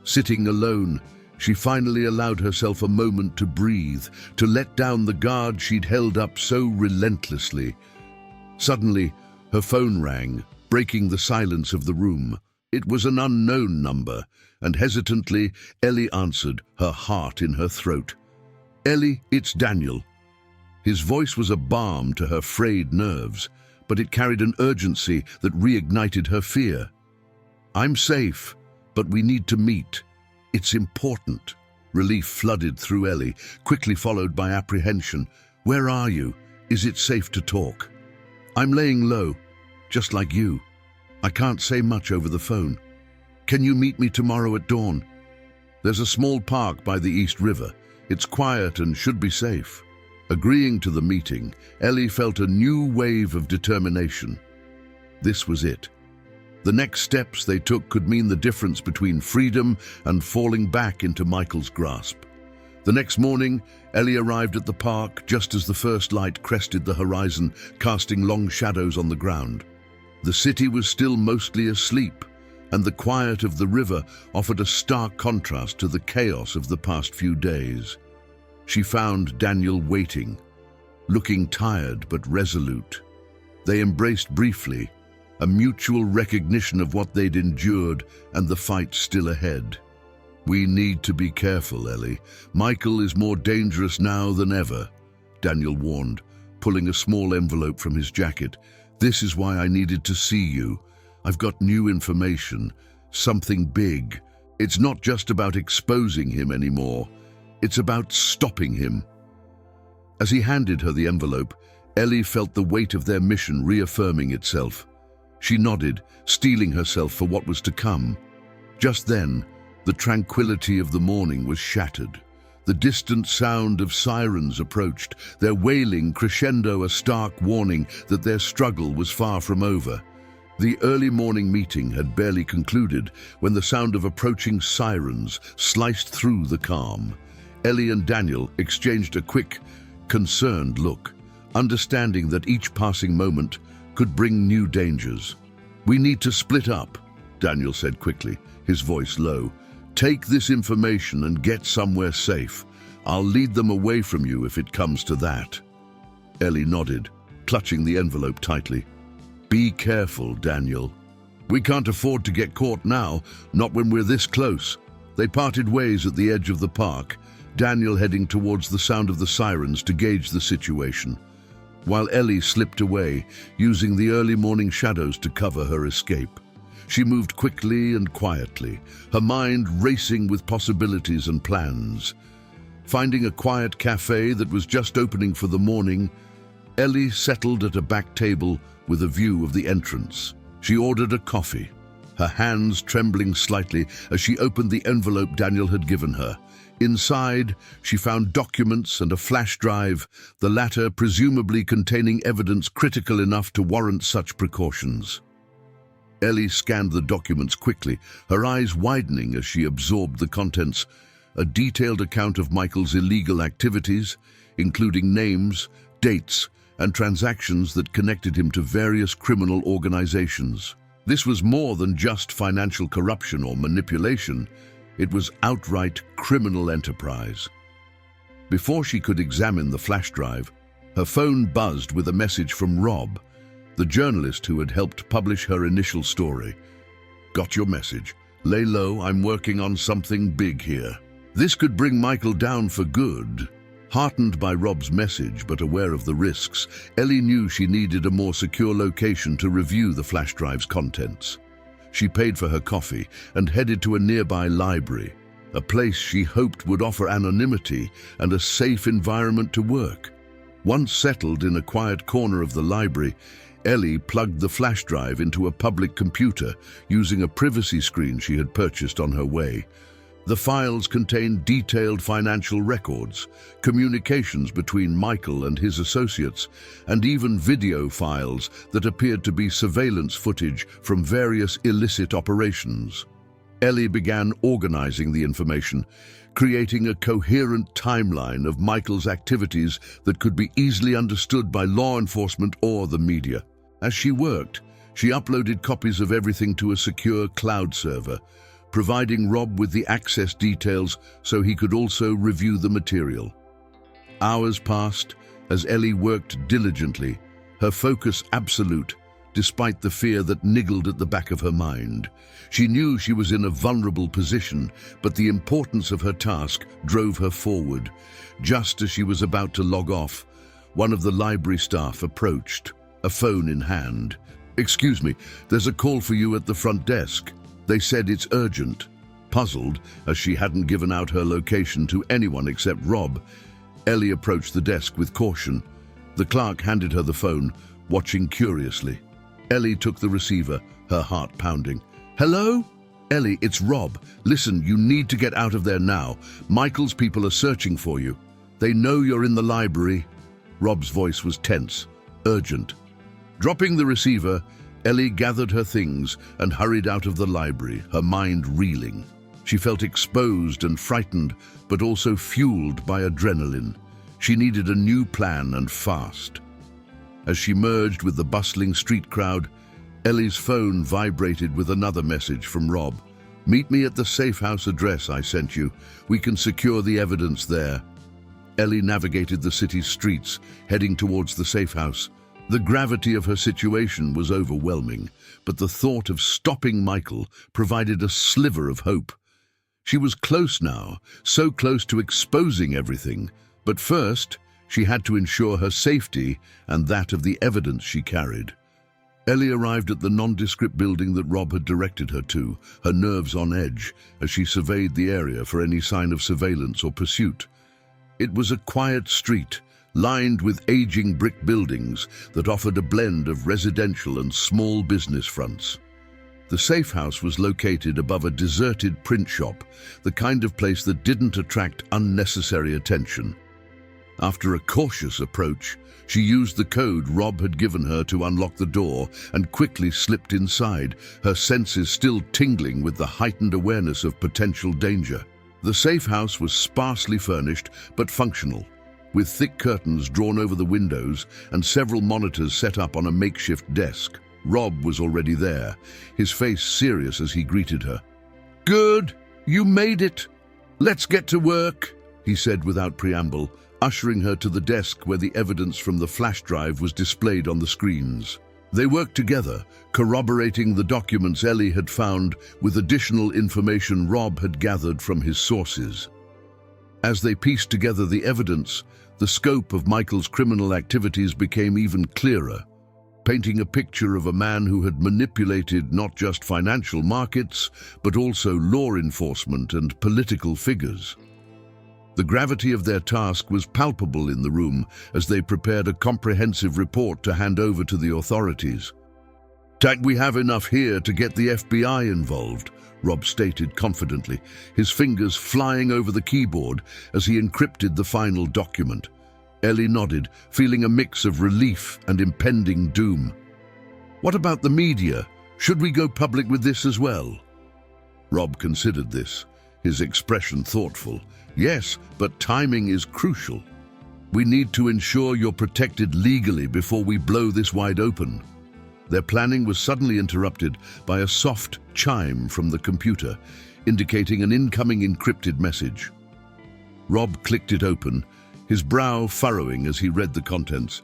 Sitting alone, she finally allowed herself a moment to breathe, to let down the guard she'd held up so relentlessly. Suddenly, her phone rang, breaking the silence of the room. It was an unknown number, and hesitantly, Ellie answered, her heart in her throat. "Ellie, it's Daniel." His voice was a balm to her frayed nerves, but it carried an urgency that reignited her fear. "I'm safe, but we need to meet. It's important." Relief flooded through Ellie, quickly followed by apprehension. "Where are you? Is it safe to talk?" "I'm laying low, just like you. I can't say much over the phone. Can you meet me tomorrow at dawn? There's a small park by the East River. It's quiet and should be safe." Agreeing to the meeting, Ellie felt a new wave of determination. This was it. The next steps they took could mean the difference between freedom and falling back into Michael's grasp. The next morning, Ellie arrived at the park just as the first light crested the horizon, casting long shadows on the ground. The city was still mostly asleep, and the quiet of the river offered a stark contrast to the chaos of the past few days. She found Daniel waiting, looking tired but resolute. They embraced briefly, a mutual recognition of what they'd endured and the fight still ahead. "We need to be careful, Ellie. Michael is more dangerous now than ever," Daniel warned, pulling a small envelope from his jacket. "This is why I needed to see you. I've got new information, something big. It's not just about exposing him anymore. It's about stopping him." As he handed her the envelope, Ellie felt the weight of their mission reaffirming itself. She nodded, steeling herself for what was to come. Just then, the tranquility of the morning was shattered. The distant sound of sirens approached, their wailing crescendo a stark warning that their struggle was far from over. The early morning meeting had barely concluded when the sound of approaching sirens sliced through the calm. Ellie and Daniel exchanged a quick, concerned look, understanding that each passing moment could bring new dangers. "We need to split up," Daniel said quickly, his voice low. "Take this information and get somewhere safe. I'll lead them away from you if it comes to that." Ellie nodded, clutching the envelope tightly. "Be careful, Daniel. We can't afford to get caught now, not when we're this close." They parted ways at the edge of the park, Daniel heading towards the sound of the sirens to gauge the situation, while Ellie slipped away, using the early morning shadows to cover her escape. She moved quickly and quietly, her mind racing with possibilities and plans. Finding a quiet cafe that was just opening for the morning, Ellie settled at a back table with a view of the entrance. She ordered a coffee, her hands trembling slightly as she opened the envelope Daniel had given her. Inside, she found documents and a flash drive, the latter presumably containing evidence critical enough to warrant such precautions. Ellie scanned the documents quickly, her eyes widening as she absorbed the contents. A detailed account of Michael's illegal activities, including names, dates, and transactions that connected him to various criminal organizations. This was more than just financial corruption or manipulation. It was outright criminal enterprise. Before she could examine the flash drive, her phone buzzed with a message from Rob, the journalist who had helped publish her initial story. "Got your message. Lay low, I'm working on something big here." This could bring Michael down for good. Heartened by Rob's message but aware of the risks, Ellie knew she needed a more secure location to review the flash drive's contents. She paid for her coffee and headed to a nearby library, a place she hoped would offer anonymity and a safe environment to work. Once settled in a quiet corner of the library, Ellie plugged the flash drive into a public computer using a privacy screen she had purchased on her way. The files contained detailed financial records, communications between Michael and his associates, and even video files that appeared to be surveillance footage from various illicit operations. Ellie began organizing the information, creating a coherent timeline of Michael's activities that could be easily understood by law enforcement or the media. As she worked, she uploaded copies of everything to a secure cloud server, providing Rob with the access details so he could also review the material. Hours passed as Ellie worked diligently, her focus absolute, despite the fear that niggled at the back of her mind. She knew she was in a vulnerable position, but the importance of her task drove her forward. Just as she was about to log off, one of the library staff approached, a phone in hand. "Excuse me, there's a call for you at the front desk. They said it's urgent." Puzzled, as she hadn't given out her location to anyone except Rob, Ellie approached the desk with caution. The clerk handed her the phone, watching curiously. Ellie took the receiver, her heart pounding. "Hello? Ellie, it's Rob. Listen, you need to get out of there now. Michael's people are searching for you. They know you're in the library." Rob's voice was tense, urgent. Dropping the receiver, Ellie gathered her things and hurried out of the library, her mind reeling. She felt exposed and frightened, but also fueled by adrenaline. She needed a new plan, and fast. As she merged with the bustling street crowd, Ellie's phone vibrated with another message from Rob. "Meet me at the safe house address I sent you. We can secure the evidence there." Ellie navigated the city's streets, heading towards the safe house. The gravity of her situation was overwhelming, but the thought of stopping Michael provided a sliver of hope. She was close now, so close to exposing everything, but first, she had to ensure her safety and that of the evidence she carried. Ellie arrived at the nondescript building that Rob had directed her to, her nerves on edge as she surveyed the area for any sign of surveillance or pursuit. It was a quiet street, lined with aging brick buildings that offered a blend of residential and small business fronts. The safe house was located above a deserted print shop, the kind of place that didn't attract unnecessary attention. After a cautious approach, she used the code Rob had given her to unlock the door and quickly slipped inside, her senses still tingling with the heightened awareness of potential danger. The safe house was sparsely furnished but functional, with thick curtains drawn over the windows and several monitors set up on a makeshift desk. Rob was already there, his face serious as he greeted her. "Good, you made it. Let's get to work," he said without preamble, ushering her to the desk where the evidence from the flash drive was displayed on the screens. They worked together, corroborating the documents Ellie had found with additional information Rob had gathered from his sources. As they pieced together the evidence, the scope of Michael's criminal activities became even clearer, painting a picture of a man who had manipulated not just financial markets, but also law enforcement and political figures. The gravity of their task was palpable in the room as they prepared a comprehensive report to hand over to the authorities. "We have enough here to get the FBI involved," Rob stated confidently, his fingers flying over the keyboard as he encrypted the final document. Ellie nodded, feeling a mix of relief and impending doom. "What about the media? Should we go public with this as well?" Rob considered this, his expression thoughtful. "Yes, but timing is crucial. We need to ensure you're protected legally before we blow this wide open." Their planning was suddenly interrupted by a soft chime from the computer, indicating an incoming encrypted message. Rob clicked it open, his brow furrowing as he read the contents.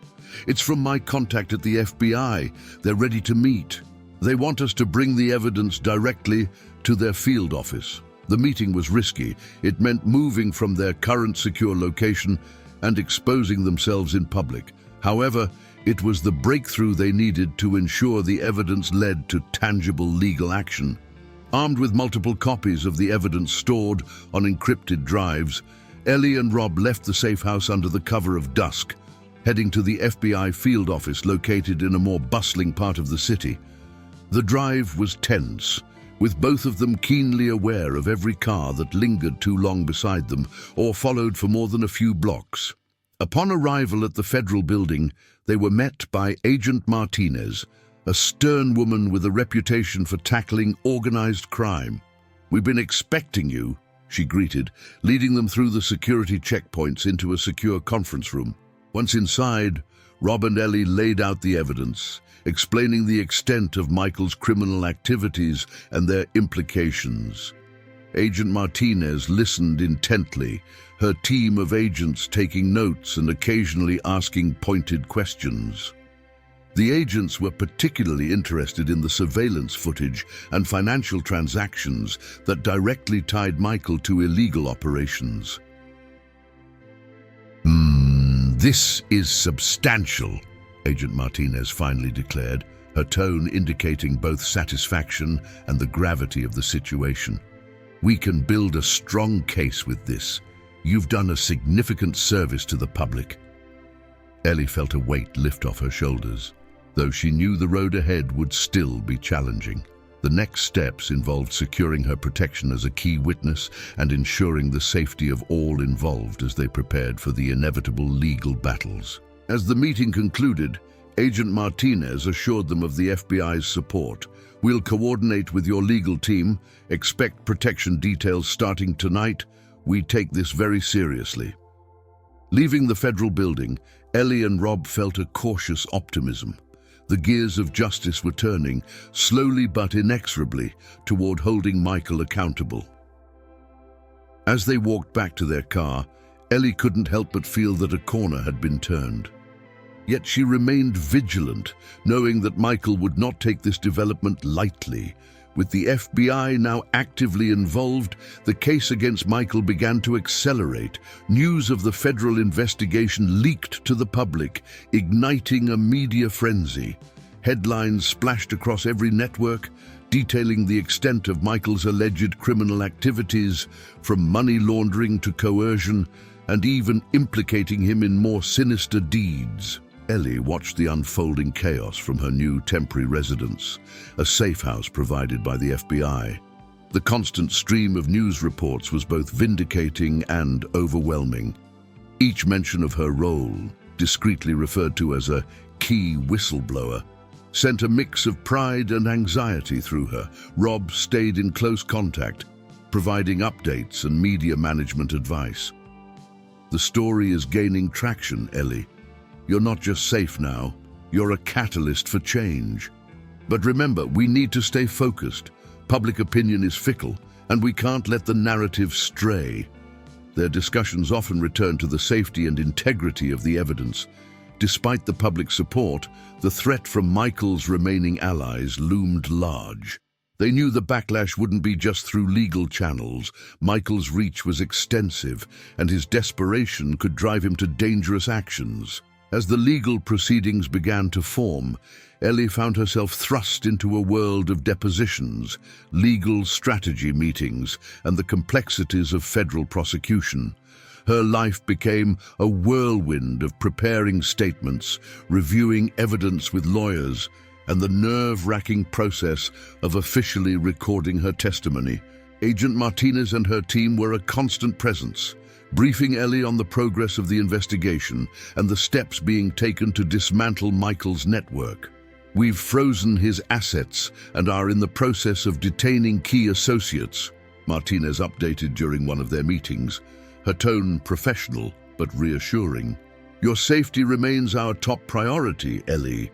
"It's from my contact at the FBI. They're ready to meet. They want us to bring the evidence directly to their field office." The meeting was risky. It meant moving from their current secure location and exposing themselves in public. However, it was the breakthrough they needed to ensure the evidence led to tangible legal action. Armed with multiple copies of the evidence stored on encrypted drives, Ellie and Rob left the safe house under the cover of dusk, heading to the FBI field office located in a more bustling part of the city. The drive was tense, with both of them keenly aware of every car that lingered too long beside them or followed for more than a few blocks. Upon arrival at the federal building, they were met by Agent Martinez, a stern woman with a reputation for tackling organized crime. "We've been expecting you," she greeted, leading them through the security checkpoints into a secure conference room. Once inside, Rob and Ellie laid out the evidence, explaining the extent of Michael's criminal activities and their implications. Agent Martinez listened intently, her team of agents taking notes and occasionally asking pointed questions. The agents were particularly interested in the surveillance footage and financial transactions that directly tied Michael to illegal operations. This is substantial, Agent Martinez finally declared, her tone indicating both satisfaction and the gravity of the situation. We can build a strong case with this. You've done a significant service to the public. Ellie felt a weight lift off her shoulders, though she knew the road ahead would still be challenging. The next steps involved securing her protection as a key witness and ensuring the safety of all involved as they prepared for the inevitable legal battles. As the meeting concluded, Agent Martinez assured them of the FBI's support. We'll coordinate with your legal team. Expect protection details starting tonight. We take this very seriously. Leaving the federal building, Ellie and Rob felt a cautious optimism. The gears of justice were turning, slowly but inexorably, toward holding Michael accountable. As they walked back to their car, Ellie couldn't help but feel that a corner had been turned. Yet she remained vigilant, knowing that Michael would not take this development lightly. With the FBI now actively involved, the case against Michael began to accelerate. News of the federal investigation leaked to the public, igniting a media frenzy. Headlines splashed across every network, detailing the extent of Michael's alleged criminal activities, from money laundering to coercion, and even implicating him in more sinister deeds. Ellie watched the unfolding chaos from her new temporary residence, a safe house provided by the FBI. The constant stream of news reports was both vindicating and overwhelming. Each mention of her role, discreetly referred to as a key whistleblower, sent a mix of pride and anxiety through her. Rob stayed in close contact, providing updates and media management advice. The story is gaining traction, Ellie. You're not just safe now, you're a catalyst for change. But remember, we need to stay focused. Public opinion is fickle, and we can't let the narrative stray. Their discussions often return to the safety and integrity of the evidence. Despite the public support, the threat from Michael's remaining allies loomed large. They knew the backlash wouldn't be just through legal channels. Michael's reach was extensive, and his desperation could drive him to dangerous actions. As the legal proceedings began to form, Ellie found herself thrust into a world of depositions, legal strategy meetings, and the complexities of federal prosecution. Her life became a whirlwind of preparing statements, reviewing evidence with lawyers, and the nerve-wracking process of officially recording her testimony. Agent Martinez and her team were a constant presence, briefing Ellie on the progress of the investigation and the steps being taken to dismantle Michael's network. We've frozen his assets and are in the process of detaining key associates, Martinez updated during one of their meetings, her tone professional but reassuring. Your safety remains our top priority, Ellie.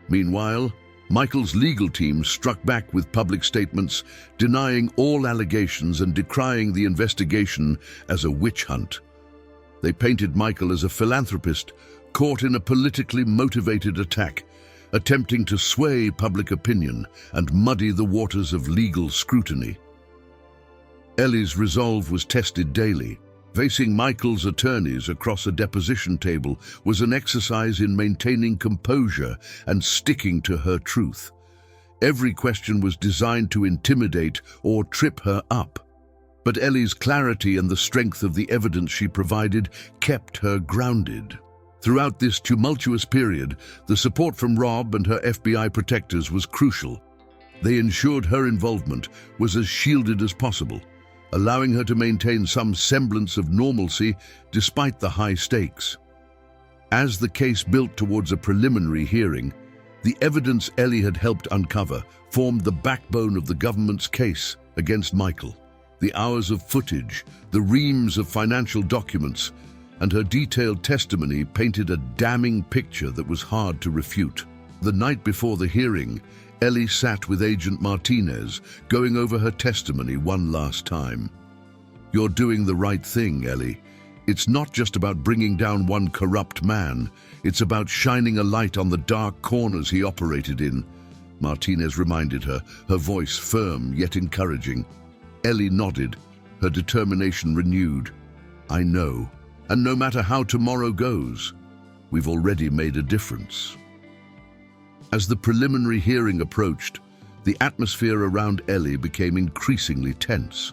Meanwhile, Michael's legal team struck back with public statements denying all allegations and decrying the investigation as a witch hunt. They painted Michael as a philanthropist caught in a politically motivated attack, attempting to sway public opinion and muddy the waters of legal scrutiny. Ellie's resolve was tested daily. Facing Michael's attorneys across a deposition table was an exercise in maintaining composure and sticking to her truth. Every question was designed to intimidate or trip her up. But Ellie's clarity and the strength of the evidence she provided kept her grounded. Throughout this tumultuous period, the support from Rob and her FBI protectors was crucial. They ensured her involvement was as shielded as possible, allowing her to maintain some semblance of normalcy despite the high stakes. As the case built towards a preliminary hearing, the evidence Ellie had helped uncover formed the backbone of the government's case against Michael. The hours of footage, the reams of financial documents, and her detailed testimony painted a damning picture that was hard to refute. The night before the hearing, Ellie sat with Agent Martinez, going over her testimony one last time. "You're doing the right thing, Ellie. It's not just about bringing down one corrupt man. It's about shining a light on the dark corners he operated in," Martinez reminded her, her voice firm yet encouraging. Ellie nodded, her determination renewed. "I know, and no matter how tomorrow goes, we've already made a difference." As the preliminary hearing approached, the atmosphere around Ellie became increasingly tense.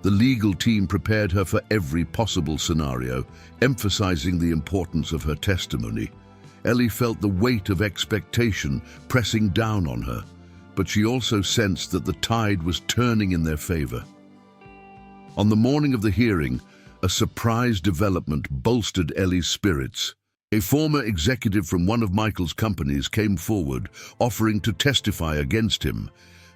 The legal team prepared her for every possible scenario, emphasizing the importance of her testimony. Ellie felt the weight of expectation pressing down on her, but she also sensed that the tide was turning in their favor. On the morning of the hearing, a surprise development bolstered Ellie's spirits. A former executive from one of Michael's companies came forward, offering to testify against him.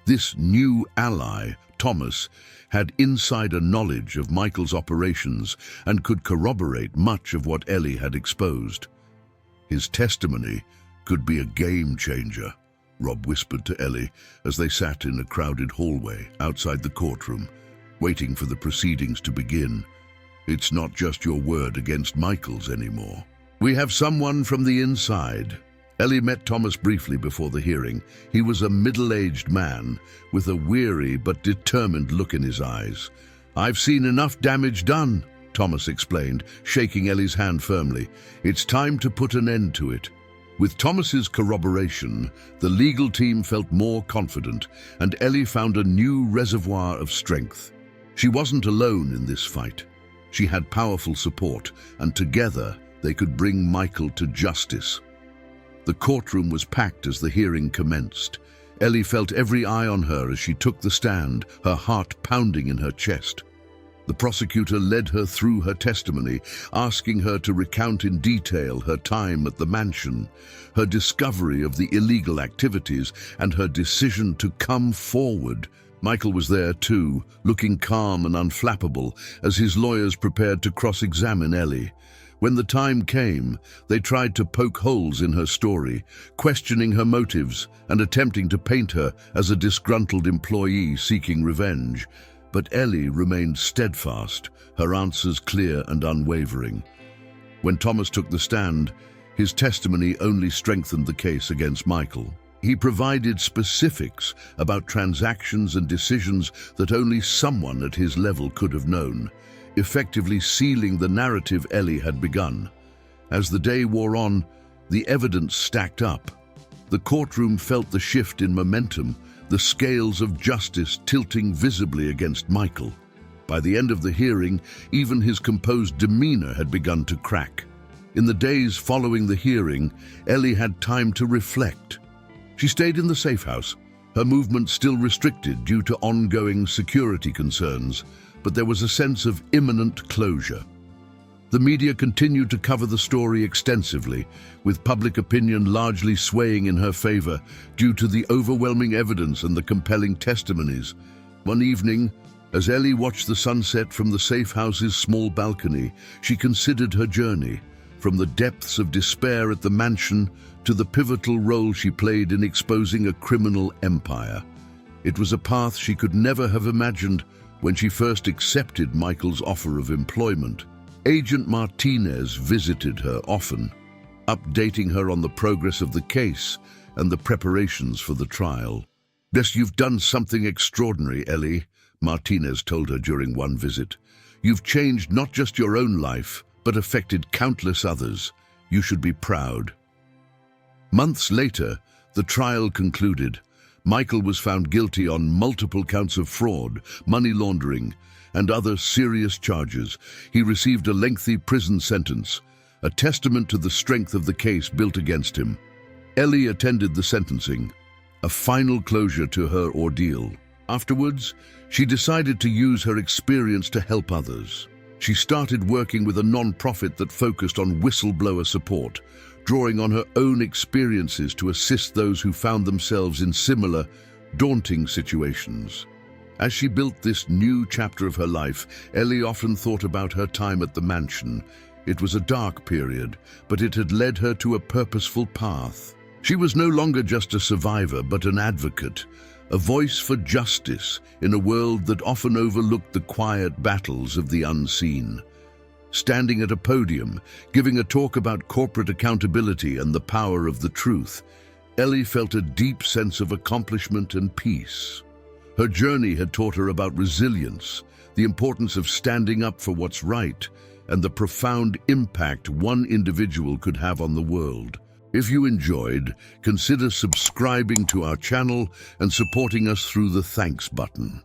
This new ally, Thomas, had insider knowledge of Michael's operations and could corroborate much of what Ellie had exposed. His testimony could be a game changer, Rob whispered to Ellie as they sat in a crowded hallway outside the courtroom, waiting for the proceedings to begin. "It's not just your word against Michael's anymore. We have someone from the inside." Ellie met Thomas briefly before the hearing. He was a middle-aged man with a weary but determined look in his eyes. "I've seen enough damage done," Thomas explained, shaking Ellie's hand firmly. "It's time to put an end to it." With Thomas's corroboration, the legal team felt more confident, and Ellie found a new reservoir of strength. She wasn't alone in this fight. She had powerful support, and together they could bring Michael to justice. The courtroom was packed as the hearing commenced. Ellie felt every eye on her as she took the stand, her heart pounding in her chest. The prosecutor led her through her testimony, asking her to recount in detail her time at the mansion, her discovery of the illegal activities, and her decision to come forward. Michael was there too, looking calm and unflappable as his lawyers prepared to cross-examine Ellie. When the time came, they tried to poke holes in her story, questioning her motives and attempting to paint her as a disgruntled employee seeking revenge. But Ellie remained steadfast, her answers clear and unwavering. When Thomas took the stand, his testimony only strengthened the case against Michael. He provided specifics about transactions and decisions that only someone at his level could have known, effectively sealing the narrative Ellie had begun. As the day wore on, the evidence stacked up. The courtroom felt the shift in momentum, the scales of justice tilting visibly against Michael. By the end of the hearing, even his composed demeanor had begun to crack. In the days following the hearing, Ellie had time to reflect. She stayed in the safe house, her movement still restricted due to ongoing security concerns, but there was a sense of imminent closure. The media continued to cover the story extensively, with public opinion largely swaying in her favor due to the overwhelming evidence and the compelling testimonies. One evening, as Ellie watched the sunset from the safe house's small balcony, she considered her journey, from the depths of despair at the mansion to the pivotal role she played in exposing a criminal empire. It was a path she could never have imagined when she first accepted Michael's offer of employment. Agent Martinez visited her often, updating her on the progress of the case and the preparations for the trial. "Yes, you've done something extraordinary, Ellie," Martinez told her during one visit. "You've changed not just your own life, but affected countless others. You should be proud." Months later, the trial concluded. Michael was found guilty on multiple counts of fraud, money laundering, and other serious charges. He received a lengthy prison sentence, a testament to the strength of the case built against him. Ellie attended the sentencing, a final closure to her ordeal. Afterwards, she decided to use her experience to help others. She started working with a non-profit that focused on whistleblower support, drawing on her own experiences to assist those who found themselves in similar, daunting situations. As she built this new chapter of her life, Ellie often thought about her time at the mansion. It was a dark period, but it had led her to a purposeful path. She was no longer just a survivor, but an advocate, a voice for justice in a world that often overlooked the quiet battles of the unseen. Standing at a podium, giving a talk about corporate accountability and the power of the truth, Ellie felt a deep sense of accomplishment and peace. Her journey had taught her about resilience, the importance of standing up for what's right, and the profound impact one individual could have on the world. If you enjoyed, consider subscribing to our channel and supporting us through the thanks button.